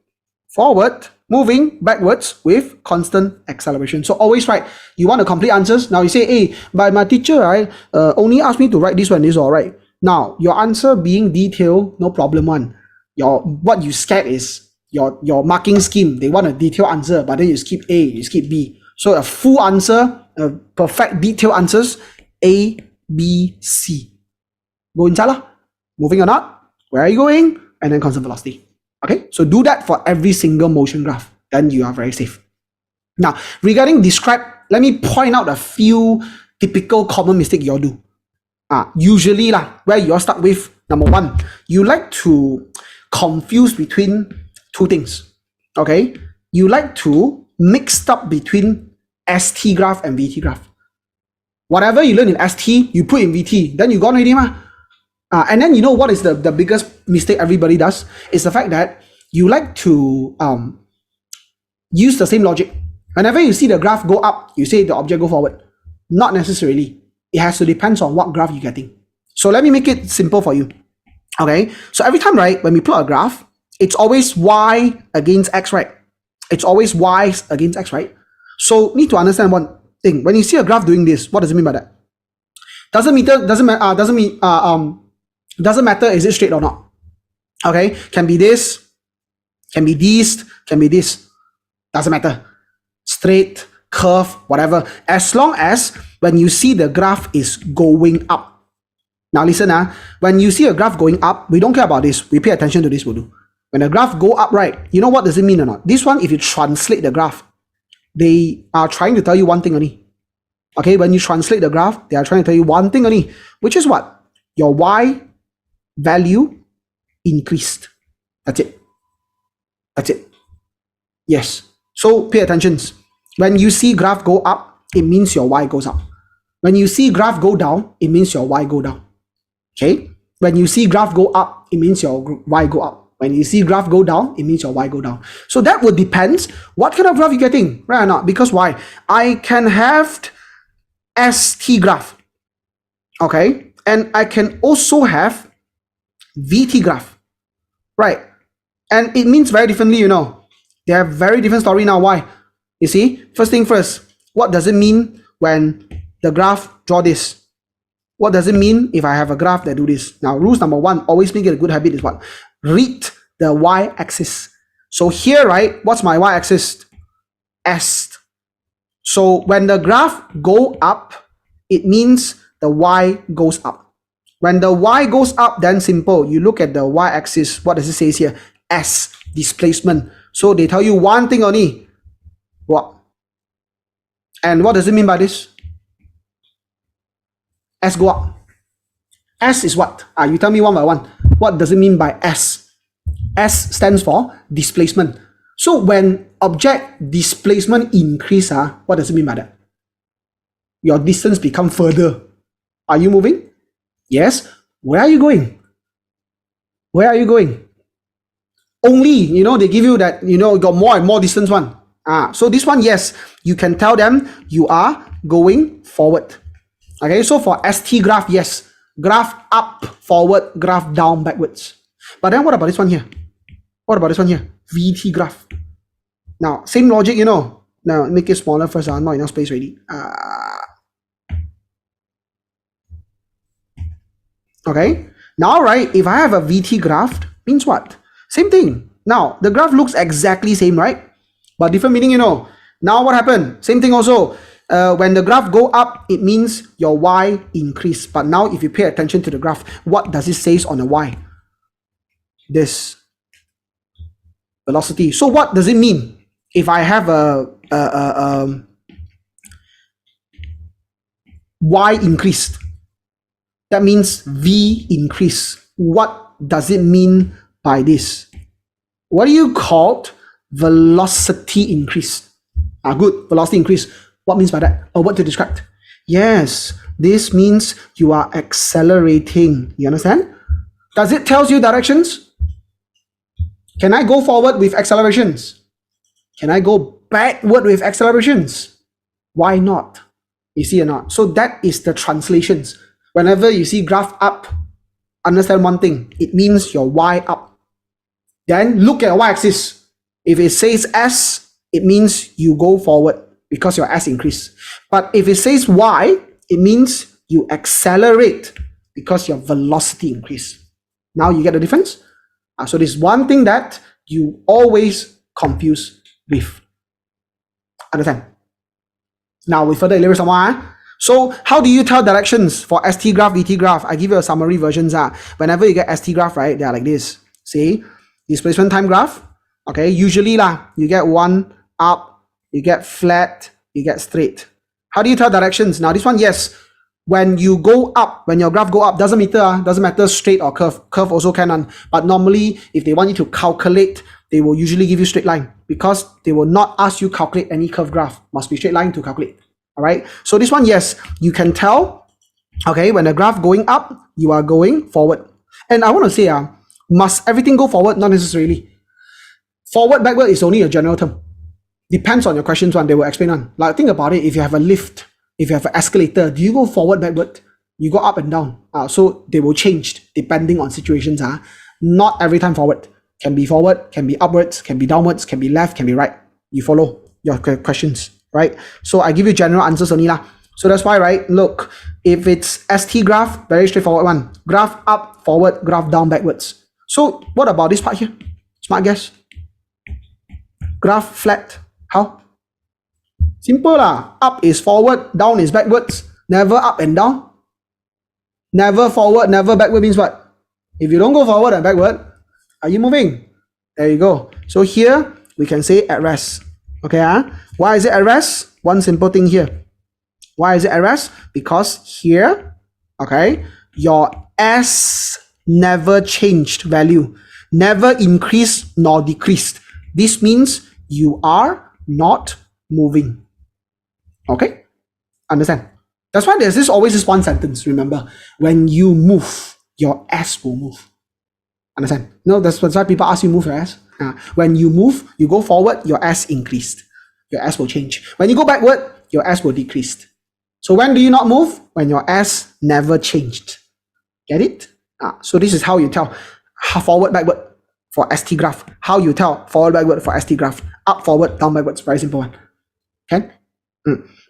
forward, moving backwards with constant acceleration. So always write, you want to complete answers. Now you say, hey, but my teacher, right, only asked me to write this one, this all right. Now, your answer being detailed, no problem one. what you scared is your marking scheme. They want a detailed answer, but then you skip A, you skip B. So a full answer, a perfect detailed answers, A, B, C. Go inside lah. Moving or not, where are you going? And then constant velocity. Okay, so do that for every single motion graph. Then you are very safe. Now, regarding describe, let me point out a few typical common mistakes you all do. Usually where you're stuck with, number one, you like to confuse between two things. Okay, you like to mix up between ST graph and VT graph. Whatever you learn in ST, you put in VT, then you gone already ma. And then you know what is the biggest mistake everybody does is the fact that you like to use the same logic. Whenever you see the graph go up, you say the object go forward. Not necessarily. It has to depend on what graph you're getting. So let me make it simple for you. Okay, so every time, right, when we plot a graph, it's always y against x, right? It's always y against x, right? So need to understand one thing. When you see a graph doing this, what does it mean by that? Doesn't matter is it straight or not. Okay, can be this, can be this, can be this. Doesn't matter. Straight, curve, whatever. As long as when you see the graph is going up. Now listen, when you see a graph going up, we don't care about this. We pay attention to this, we'll do. When the graph go up, right, you know what does it mean or not? This one, if you translate the graph, they are trying to tell you one thing only. Okay, when you translate the graph, they are trying to tell you one thing only, which is what? Your y value increased. That's it. That's it. Yes. So pay attention. When you see graph go up, it means your y goes up. When you see graph go down, it means your y go down. Okay? When you see graph go up, it means your y go up. When you see graph go down, it means your y go down. So that would depend what kind of graph you're getting, right or not? Because why? I can have ST graph. Okay? And I can also have VT graph. Right? And it means very differently, you know. They have very different story now. Why? You see, first thing first, what does it mean when the graph draw this? What does it mean if I have a graph that do this? Now, rules number one, always make it a good habit is what? Read the y-axis. So here, right, what's my y-axis? S. So when the graph go up, it means the y goes up. When the y goes up, then simple. You look at the y-axis. What does it say here? S, displacement. So they tell you one thing only. What? And what does it mean by this? S go up. S is what? You tell me one by one. What does it mean by S? S stands for displacement. So when object displacement increase, what does it mean by that? Your distance become further. Are you moving? Yes. Where are you going? Where are you going? Only, you know, they give you that, you know, got more and more distance one. So this one, yes, you can tell them you are going forward. Okay, so for ST graph, yes, graph up, forward, graph down, backwards. But then what about this one here? What about this one here? VT graph. Now, same logic, you know. Now, make it smaller first, not enough space already. Okay, now, right, if I have a VT graph, means what? Same thing. Now, the graph looks exactly same, right? But different meaning, you know. Now, what happened? Same thing also. When the graph go up, it means your y increase. But now, if you pay attention to the graph, what does it say on the y? This velocity. So what does it mean if I have a y increased? That means v increase. What does it mean by this? What do you call velocity increase? Good, velocity increase. What means by that? A word to describe. Yes, this means you are accelerating. You understand? Does it tell you directions? Can I go forward with accelerations? Can I go backward with accelerations? Why not? You see or not? So that is the translations. Whenever you see graph up, understand one thing. It means your y up. Then look at y-axis. If it says S, it means you go forward because your S increase. But if it says Y, it means you accelerate because your velocity increase. Now you get the difference? So this is one thing that you always confuse with. Understand? Now we further elaborate some more. So how do you tell directions for ST graph, VT graph? I give you a summary versions. Whenever you get ST graph, right, they are like this. See, displacement time graph. Okay, usually you get one up, you get flat, you get straight. How do you tell directions? Now this one, yes, when you go up, when your graph go up, doesn't matter straight or curve also can. But normally, if they want you to calculate, they will usually give you straight line, because they will not ask you calculate any curve graph. Must be straight line to calculate. All right. So this one, yes, you can tell. Okay, when the graph going up, you are going forward. And I want to say, must everything go forward? Not necessarily. Forward, backward is only a general term. Depends on your questions one, they will explain on. Like, think about it. If you have a lift, if you have an escalator, do you go forward, backward? You go up and down. So they will change depending on situations. Not every time forward. Can be forward, can be upwards, can be downwards, can be left, can be right. You follow your questions, right? So I give you general answers only lah. So that's why, right? Look, if it's ST graph, very straightforward one. Graph up, forward, graph down, backwards. So what about this part here? Smart guess. Graph flat. How? Simple lah. Up is forward, down is backwards. Never up and down. Never forward, never backward means what? If you don't go forward and backward, are you moving? There you go. So here we can say at rest. Okay, why is it at rest? One simple thing here. Why is it at rest? Because here, okay, your S never changed value, never increased nor decreased. This means you are not moving. Okay, understand? That's why there's always this one sentence. Remember, when you move, your S will move. Understand? No, that's why people ask you move your S. When you move, you go forward, your S increased. Your S will change. When you go backward, your S will decrease. So when do you not move? When your S never changed. Get it? So this is how you tell forward, backward for ST graph. How you tell forward, backward for ST graph. Up, forward, down, backwards. Very simple one. Okay?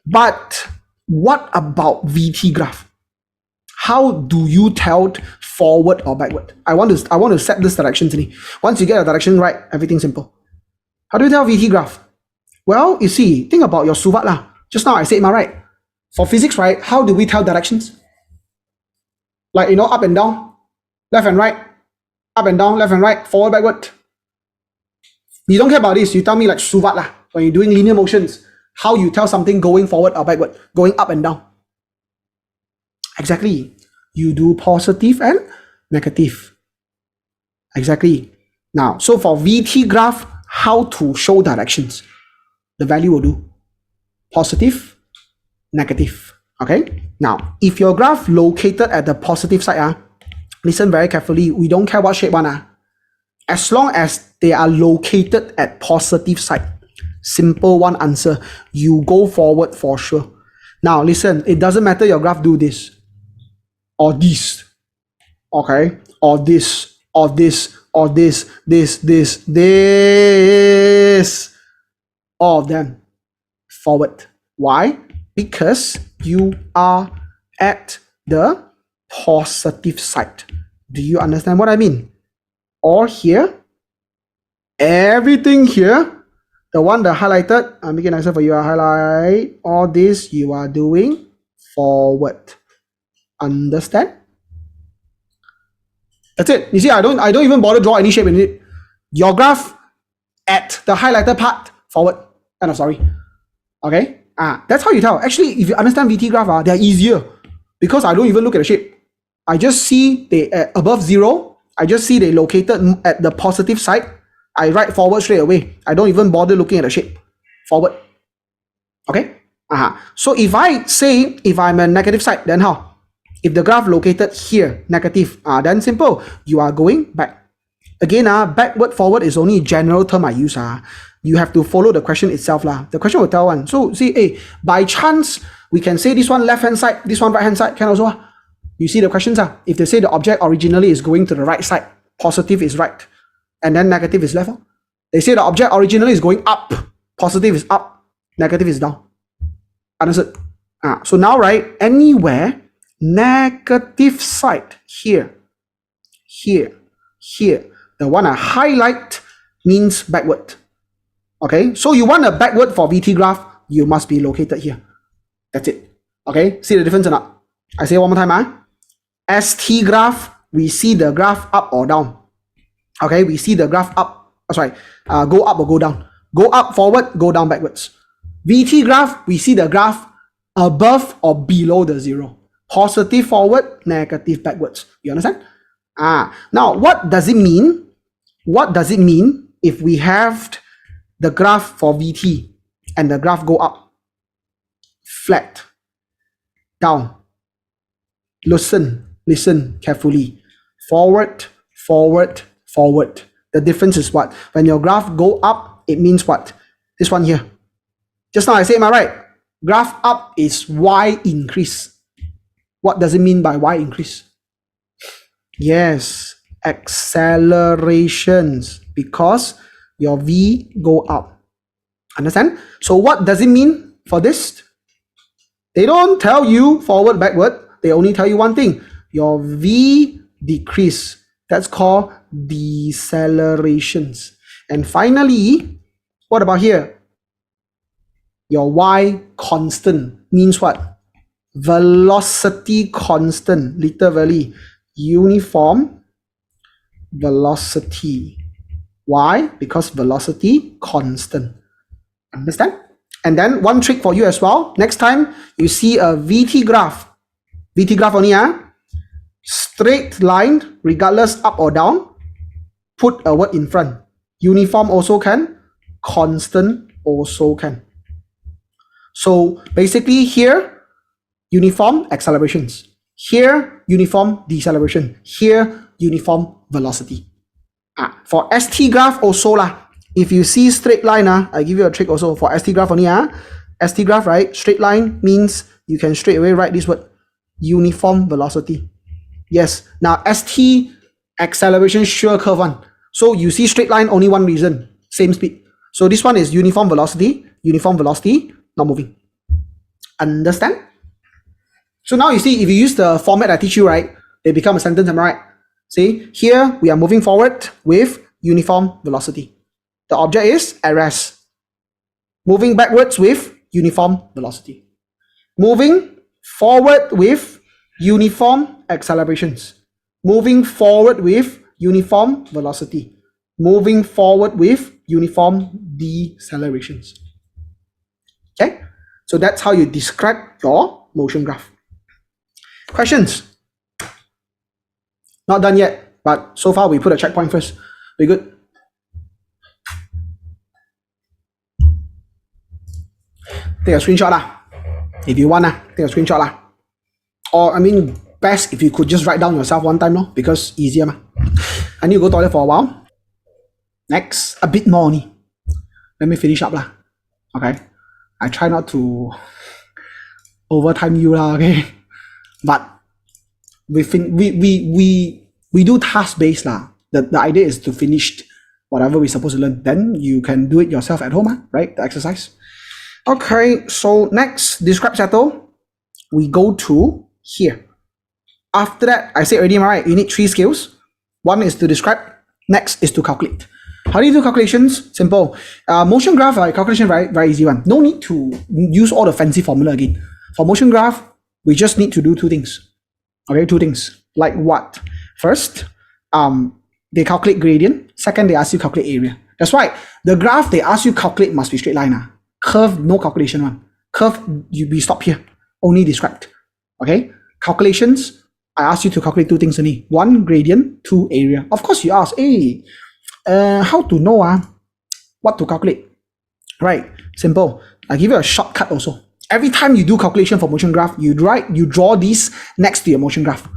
But what about VT graph? How do you tell forward or backward? I want to set this direction today. Once you get a direction right, everything's simple. How do you tell VT graph? Well, you see, think about your suvat lah. Just now I said, am I right? For physics, right, how do we tell directions? Like, up and down, left and right, up and down, left and right, forward, backward. You don't care about this. You tell me like suvat lah. When you're doing linear motions, how you tell something going forward or backward, going up and down. Exactly. You do positive and negative. Exactly. Now, so for VT graph, how to show directions? The value will do positive, negative. Okay. Now, if your graph located at the positive side, listen very carefully. We don't care what shape one. As long as they are located at positive side, simple one answer. You go forward for sure. Now, listen. It doesn't matter your graph do this or this, okay, or this, or this, or this, this, all of them forward. Why? Because you are at the positive side. Do you understand what I mean? Or here, everything here, the one that highlighted, I'm making it nicer for you. Highlight all this you are doing forward. Understand? That's it. You see, I don't even bother draw any shape in it. Your graph at the highlighted part forward. End of story. Okay? That's how you tell. Actually, if you understand VT graph, they're easier because I don't even look at the shape. I just see they above zero. I just see they located at the positive side. I write forward straight away. I don't even bother looking at the shape. Forward. Okay? So if I say if I'm a negative side, then how? If the graph located here, negative, then simple. You are going back. Again, backward, forward is only a general term I use. You have to follow the question itself. The question will tell one. So see, by chance, we can say this one left-hand side, this one right-hand side, can also. You see the questions. If they say the object originally is going to the right side, positive is right, and then negative is left. They say the object originally is going up, positive is up, negative is down. Understood? So now, right, anywhere, negative side, here, The one I highlight means backward. Okay, so you want a backward for VT graph, you must be located here. That's it. Okay, see the difference or not? I say one more time. ST graph, we see the graph up or down. Okay, we see the graph up, go up or go down. Go up forward, go down backwards. VT graph, we see the graph above or below the zero. Positive forward, negative backwards. You understand? Now, what does it mean? What does it mean if we have the graph for VT and the graph go up? Flat, down. Listen carefully. Forward, forward, forward. The difference is what? When your graph go up, it means what? This one here. Just now I say, am I right? Graph up is Y increase. What does it mean by Y increase? Yes, accelerations, because your V go up. Understand? So what does it mean for this? They don't tell you forward, backward. They only tell you one thing. Your V decrease. That's called decelerations. And finally, what about here? Your Y constant means what? Velocity constant. Literally, uniform velocity. Why? Because velocity constant. Understand? And then one trick for you as well. Next time you see a VT graph only, straight line, regardless up or down, put a word in front. Uniform also can, constant also can. So basically here, uniform accelerations. Here, uniform deceleration. Here, uniform velocity. For ST graph also lah. If you see straight line, I give you a trick also for ST graph only. ST graph, right? Straight line means you can straight away write this word, uniform velocity. Yes. Now ST acceleration sure curve one. So you see straight line, only one reason, same speed. So this one is uniform velocity, not moving. Understand? So now you see, if you use the format I teach you, right, they become a sentence, am I right? See, here we are moving forward with uniform velocity. The object is at rest. Moving backwards with uniform velocity. Moving forward with uniform accelerations. Moving forward with uniform velocity. Moving forward with uniform decelerations. Okay? So that's how you describe your motion graph. Questions? Not done yet, but so far we put a checkpoint first. We good? Take a screenshot lah. If you want, take a screenshot lah. Or I mean, best if you could just write down yourself one time, because easier ma. I need to go toilet for a while. Next, a bit more only. Let me finish up lah. Okay. I try not to overtime you lah. Okay. But we do task based lah. The idea is to finish whatever we're supposed to learn. Then you can do it yourself at home, right? The exercise. Okay, so next, describe, settle. We go to here. After that, I said already, right? You need 3 skills. One is to describe. Next is to calculate. How do you do calculations? Simple. Motion graph calculation, very easy one. No need to use all the fancy formula again. For motion graph, we just need to do 2 things. Okay, 2 things. Like what? First, they calculate gradient. Second, they ask you calculate area. That's right. The graph they ask you calculate must be straight line. Curve, no calculation one. Curve, we stop here. Only described. Okay? Calculations, I ask you to calculate 2 things only. 1, gradient. 2, area. Of course, you ask, hey, how to know what to calculate? Right? Simple. I give you a shortcut also. Every time you do calculation for motion graph, you draw this next to your motion graph.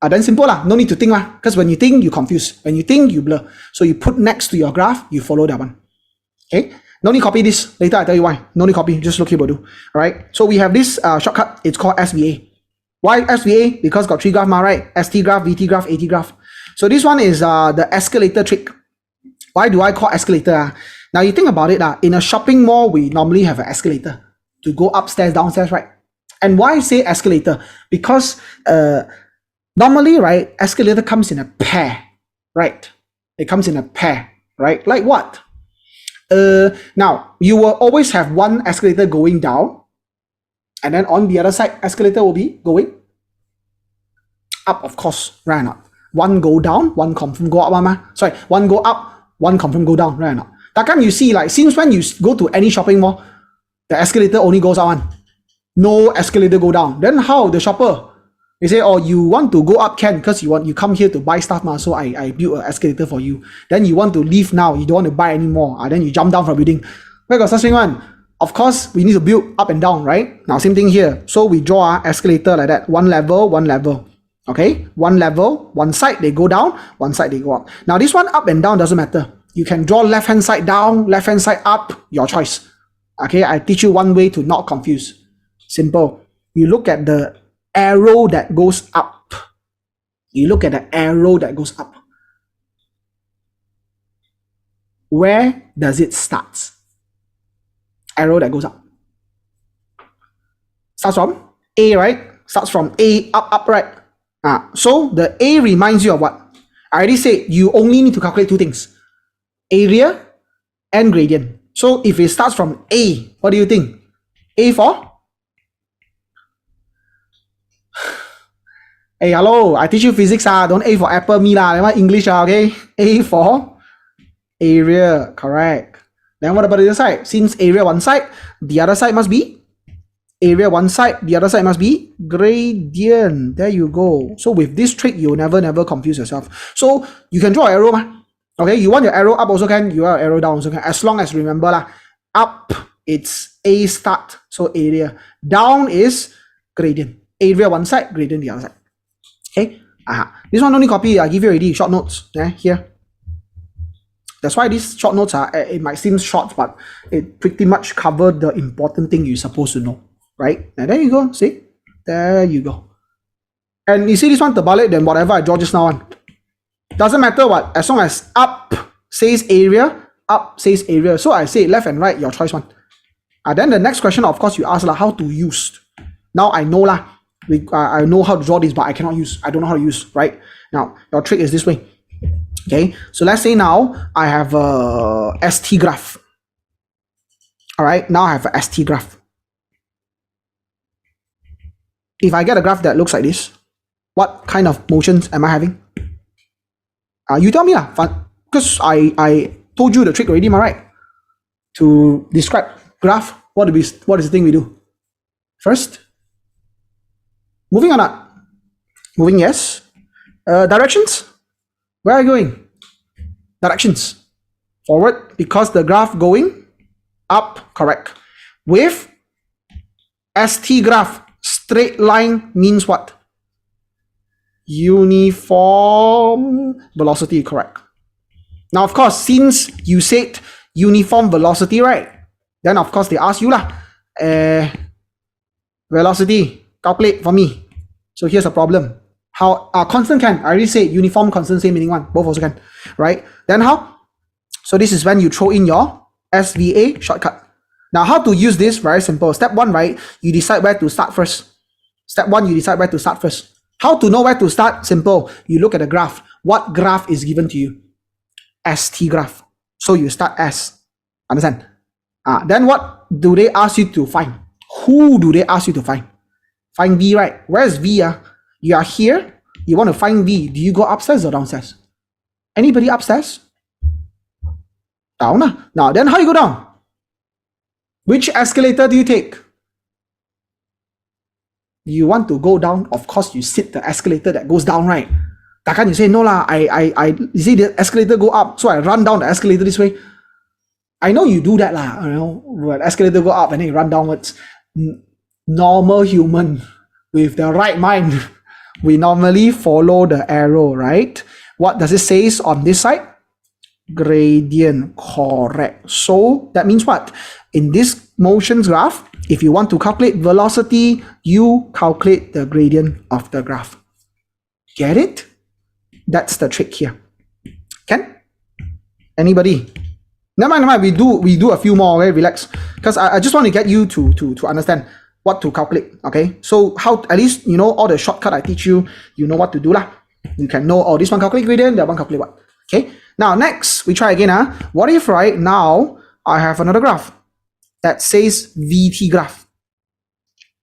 Then simple lah. No need to think lah. Because when you think, you confuse. When you think, you blur. So you put next to your graph, you follow that one. Okay? No need copy this. Later I tell you why. No need copy. Just look here, Bodu. Alright. So we have this shortcut. It's called SVA. Why SVA? Because got 3 graph, right? ST graph, VT graph, AT graph. So this one is the escalator trick. Why do I call escalator? Now you think about it. In a shopping mall, we normally have an escalator to go upstairs, downstairs, right? And why say escalator? Because normally, right, escalator comes in a pair, right? It comes in a pair, right? Like what? Now, you will always have one escalator going down, and then on the other side, escalator will be going up, of course, right or not? One go down, one confirm go up, sorry, one go up, one confirm go down, right or not? That can you see, like, since when you go to any shopping mall, the escalator only goes up one. No escalator go down. Then how the shopper? They say, oh, you want to go up can because you come here to buy stuff, so I built an escalator for you. Then you want to leave now, you don't want to buy anymore. Then you jump down from building. Where got such thing one? Of course, we need to build up and down, right? Now, same thing here. So we draw an escalator like that. One level, one level. Okay? One level, one side they go down, one side they go up. Now, this one up and down doesn't matter. You can draw left-hand side down, left-hand side up, your choice. Okay? I teach you one way to not confuse. Simple. You look at the arrow that goes up. You look at the arrow that goes up. Where does it start? Arrow that goes up. Starts from A, right? Starts from A, up, right? So the A reminds you of what? I already said you only need to calculate two things. Area and gradient. So if it starts from A, what do you think? A for? Hey, hello, I teach you physics, don't A for apple, me lah. That English, okay? A for area, correct. Then what about the other side? Since area one side, the other side must be area one side, the other side must be gradient. There you go. So with this trick, you'll never confuse yourself. So you can draw an arrow, okay? You want your arrow up also can, you want your arrow down also can. As long as remember lah, up it's A start, so area. Down is gradient. Area one side, gradient the other side. Okay, this one only copy. I give you already short notes. Here. That's why these short notes are. It might seem short, but it pretty much cover the important thing you're supposed to know, right? And there you go. See, there you go. And you see this one, the bullet. Then whatever I draw just now on, doesn't matter what. As long as up says area, up says area. So I say left and right, your choice one. Then the next question, of course, you ask how to use. Now I know lah. I know how to draw this, but I cannot use. I don't know how to use, right? Now, your trick is this way. Okay, so let's say now I have a ST graph. All right, now I have a ST graph. If I get a graph that looks like this, what kind of motions am I having? You tell me lah, because I told you the trick already, am I right? To describe graph, what is the thing we do? First, moving or not? Moving, yes. Directions? Where are you going? Directions. Forward, because the graph going up, correct. With ST graph, straight line means what? Uniform velocity, correct. Now, of course, since you said uniform velocity, right? Then, of course, they ask you lah. Velocity, calculate for me. So here's a problem. How constant can, I already said uniform, constant, same meaning one. Both also can, right? Then how? So this is when you throw in your SVA shortcut. Now how to use this? Very simple. Step one, right? You decide where to start first. Step one, you decide where to start first. How to know where to start? Simple. You look at the graph. What graph is given to you? ST graph. So you start S. Understand? Then what do they ask you to find? Who do they ask you to find? Find V, right? Where's V? You are here. You want to find V. Do you go upstairs or downstairs? Anybody upstairs? Down. Now, then how you go down? Which escalator do you take? You want to go down, of course you sit the escalator that goes down, right? Takkan you say, no lah, you see the escalator go up, so I run down the escalator this way. I know you do that lah, you know, when escalator go up and then you run downwards. Normal human with the right mind, we normally follow the arrow, right? What does it say on this side? Gradient, correct. So that means what? In this motion graph, if you want to calculate velocity, you calculate the gradient of the graph. Get it? That's the trick here. Can? Anybody? Never mind. We do a few more. Okay, relax. Because I just want to get you to understand what to calculate. Okay. So how, at least you know all the shortcut I teach you. You know what to do lah. You can know, oh, this one calculate gradient, that one calculate what. Okay, now next, we try again. What if right now, I have another graph that says VT graph?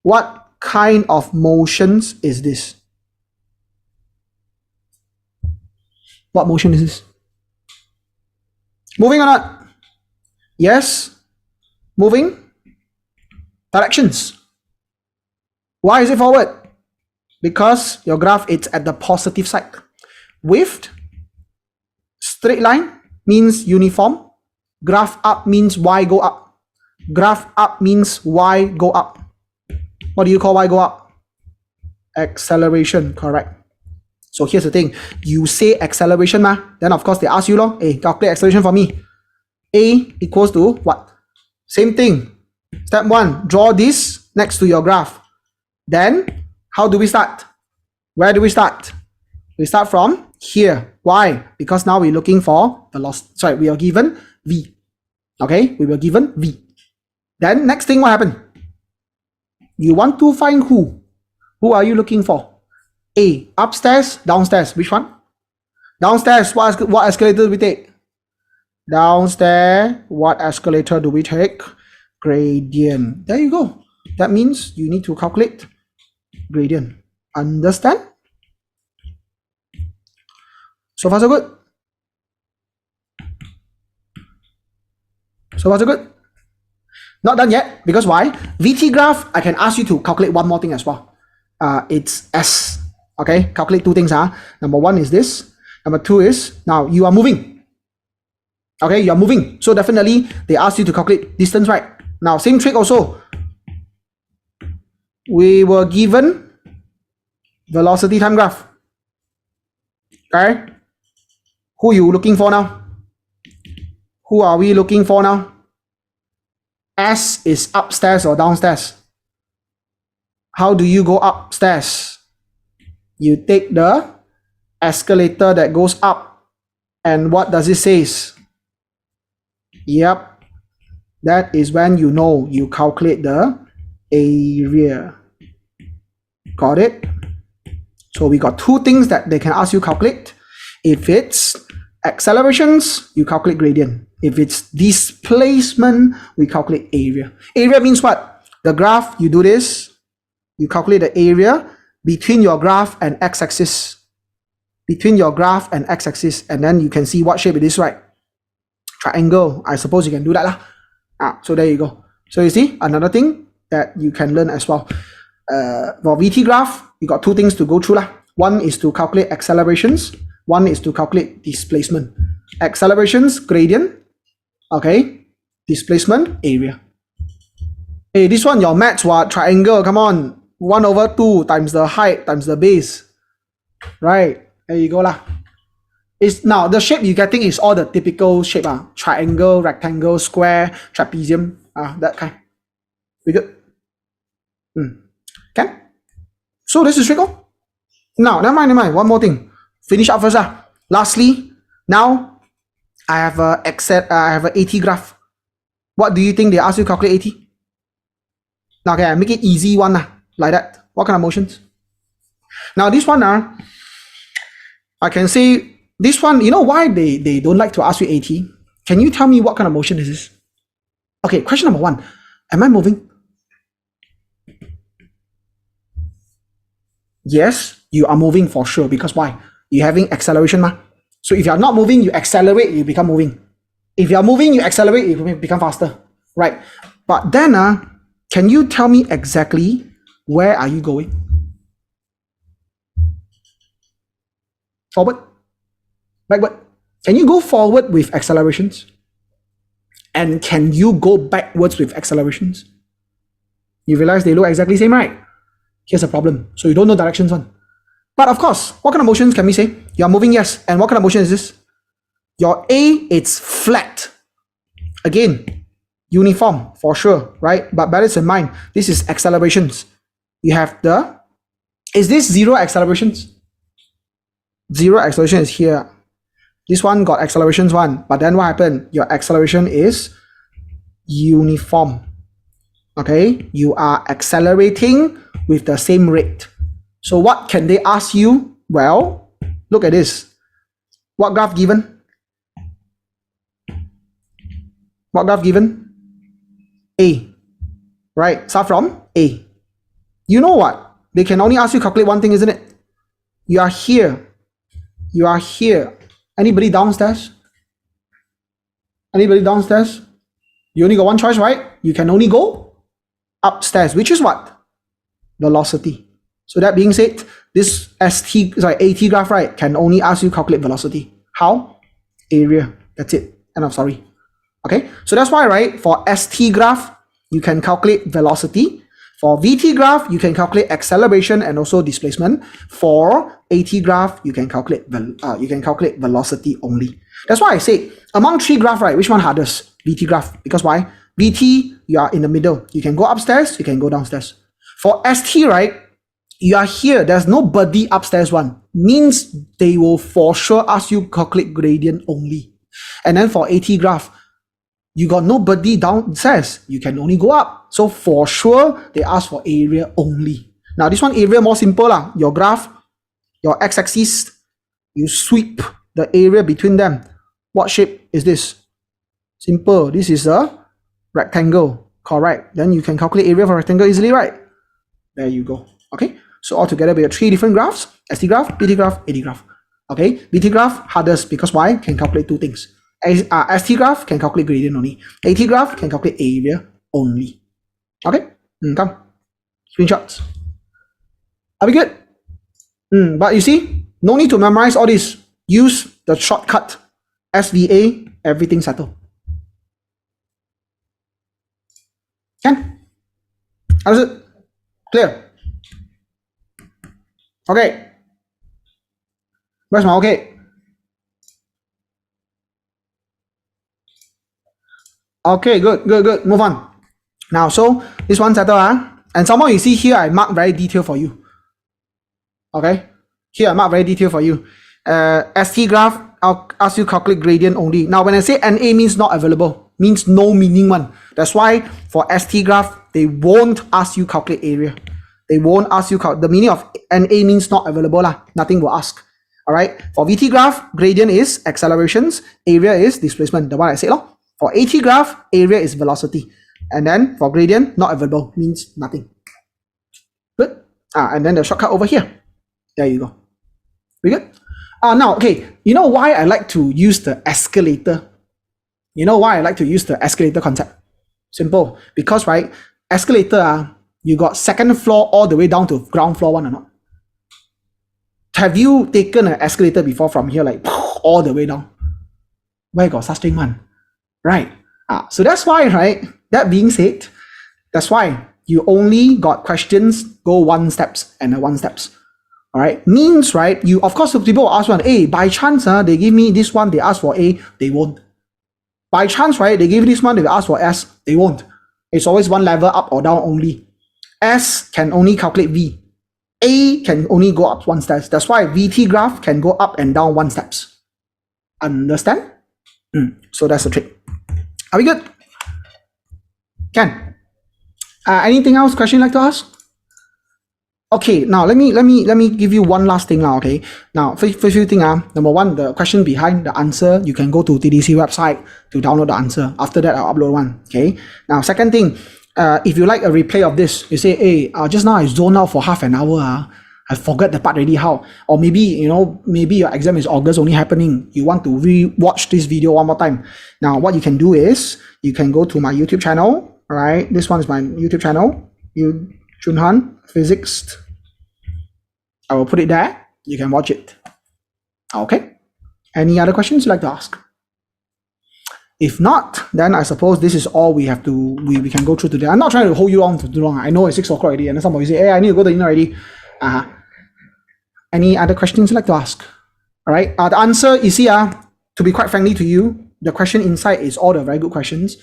What kind of motions is this? What motion is this? Moving or not? Yes. Moving. Directions. Why is it forward? Because your graph is at the positive side. With straight line means uniform. Graph up means Y go up. Graph up means Y go up. What do you call Y go up? Acceleration, correct. So here's the thing. You say acceleration, then of course they ask you, hey, calculate acceleration for me. A equals to what? Same thing. Step 1, draw this next to your graph. Then, how do we start? Where do we start? We start from here. Why? Because now we're looking for velocity. Sorry, we are given V. Okay, we were given V. Then, next thing, what happened? You want to find who? Who are you looking for? A, upstairs, downstairs. Which one? Downstairs, what escalator do we take? Downstairs, what escalator do we take? Gradient. There you go. That means you need to calculate gradient. Understand? So far so good? So far so good? Not done yet, because why? VT graph, I can ask you to calculate one more thing as well. It's S. Okay, calculate two things. Number 1 is this. Number 2 is, now you are moving. Okay, you are moving. So definitely, they ask you to calculate distance, right? Now, same trick also. We were given velocity time graph. Okay? Who are you looking for now? Who are we looking for now? S is upstairs or downstairs? How do you go upstairs? You take the escalator that goes up. And what does it say? Yep. That is when you know you calculate the area. Got it? So we got two things that they can ask you calculate. If it's accelerations, you calculate gradient. If it's displacement, we calculate area. Area means what? The graph, you do this. You calculate the area between your graph and x-axis. Between your graph and x-axis. And then you can see what shape it is, right? Triangle. I suppose you can do that lah. So there you go. So you see, another thing that you can learn as well. For VT graph, you got two things to go through lah. One is to calculate accelerations. One is to calculate displacement. Accelerations, gradient. Okay. Displacement, area. Hey, this one, your maths, what? Triangle, come on. 1/2 times the height times the base. Right. There you go lah. Now, the shape you're getting is all the typical shape. Triangle, rectangle, square, trapezium. That kind. We good? Can? So this is trickle. Now, never mind. One more thing. Finish up first. Lastly, now I have a AT graph. What do you think they ask you to calculate AT? Now, okay, I make it easy one like that. What kind of motions? Now this one, I can say this one. You know why they don't like to ask you AT? Can you tell me what kind of motion is this? Okay, question number 1. Am I moving? Yes, you are moving for sure. Because why? You're having acceleration. So if you're not moving, you accelerate, you become moving. If you're moving, you accelerate, you become faster. Right? But then, can you tell me exactly where are you going? Forward? Backward? Can you go forward with accelerations? And can you go backwards with accelerations? You realize they look exactly the same, right? Here's a problem. So you don't know directions one. But of course, what kind of motions can we say? You're moving, yes. And what kind of motion is this? Your A, it's flat. Again, uniform for sure, right? But bear this in mind, this is accelerations. You have is this 0 accelerations? 0 acceleration is here. This one got accelerations 1. But then what happened? Your acceleration is uniform. Okay? You are accelerating with the same rate. So what can they ask you? Well, look at this. What graph given? What graph given? A. Right? Start from A. You know what? They can only ask you calculate one thing, isn't it? You are here. You are here. Anybody downstairs? Anybody downstairs? You only got one choice, right? You can only go upstairs, which is what? Velocity. So that being said, this AT graph, right, can only ask you calculate velocity. How? Area. That's it. End of story. Okay, so that's why, right, for ST graph, you can calculate velocity. For VT graph, you can calculate acceleration and also displacement. For AT graph, you can calculate velocity only. That's why I say among three graphs, right, which one hardest? VT graph. Because why? VT, you are in the middle. You can go upstairs, you can go downstairs. For ST, right, you are here. There's nobody upstairs one. Means they will for sure ask you calculate gradient only. And then for AT graph, you got nobody downstairs. You can only go up. So for sure, they ask for area only. Now this one area more simple lah. Your graph, your x-axis, you sweep the area between them. What shape is this? Simple. This is a rectangle. Correct. Then you can calculate area for rectangle easily, right? There you go. Okay. So altogether we have three different graphs: ST graph, VT graph, AT graph. Okay. VT graph hardest because why? Can calculate two things. ST graph can calculate gradient only. AT graph can calculate area only. Okay, come. Screenshots. Are we good? But you see, no need to memorize all this. Use the shortcut. SVA, everything settled. Can? Understood? Clear? Okay. Where's my okay? Okay, good. Move on. Now, so this one settled, and somehow you see here I mark very detailed for you. Okay, here I mark very detailed for you. ST graph, I'll ask you calculate gradient only. Now, when I say NA means not available, means no meaning one. That's why for ST graph, they won't ask you calculate area. They won't ask you the meaning of NA means not available lah. Nothing will ask. All right. For VT graph, gradient is accelerations, area is displacement. The one I said lor. For AT graph, area is velocity. And then for gradient, not available, means nothing. Good. And then the shortcut over here. There you go. We good? Now, okay, you know why I like to use the escalator? You know why I like to use the escalator concept? Simple. Because, right, escalator, you got second floor all the way down to ground floor one or not? Have you taken an escalator before from here, like, all the way down? Where got such thing, man? Right. So that's why, right, that being said, that's why you only got questions go one steps and one steps. All right. Means, right, you, of course, people will ask one, hey, by chance, they give me this one, they ask for A, they won't. By chance, right, they give this one, they ask for S, they won't. It's always one level up or down only. S can only calculate V. A can only go up one steps. That's why VT graph can go up and down one steps. Understand? So that's the trick. Are we good? Can. Anything else? Question you'd like to ask? Okay, now let me give you one last thing now. Okay, now first few thing. Number one, the question behind the answer, you can go to TDC website to download the answer. After that, I'll upload one. Okay. Now, second thing, if you like a replay of this, you say, hey, just now I zoned out for half an hour. I forgot the part already how. Or maybe, you know, maybe your exam is August only happening. You want to re-watch this video one more time. Now, what you can do is, you can go to my YouTube channel, right? This one is my YouTube channel. Junhan Physics. I will put it there. You can watch it. Okay. Any other questions you'd like to ask? If not, then I suppose this is all we have to, we can go through today. I'm not trying to hold you on for too long. I know it's 6 o'clock already, and some of you say, hey, I need to go to dinner already. Any other questions you'd like to ask? All right. The answer is here. To be quite frankly to you, the question inside is all the very good questions.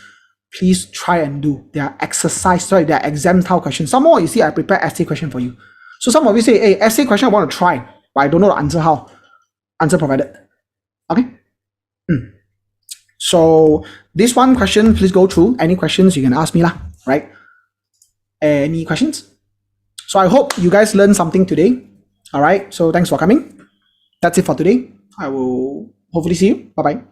Please try and do. They are exercise, sorry, they are exam style questions. Some more, you see, I prepare essay question for you. So some of you say, hey, essay question I want to try, but I don't know the answer how. Answer provided. Okay. So this one question, please go through. Any questions you can ask me lah, right? Any questions? So I hope you guys learned something today. All right. So thanks for coming. That's it for today. I will hopefully see you. Bye-bye.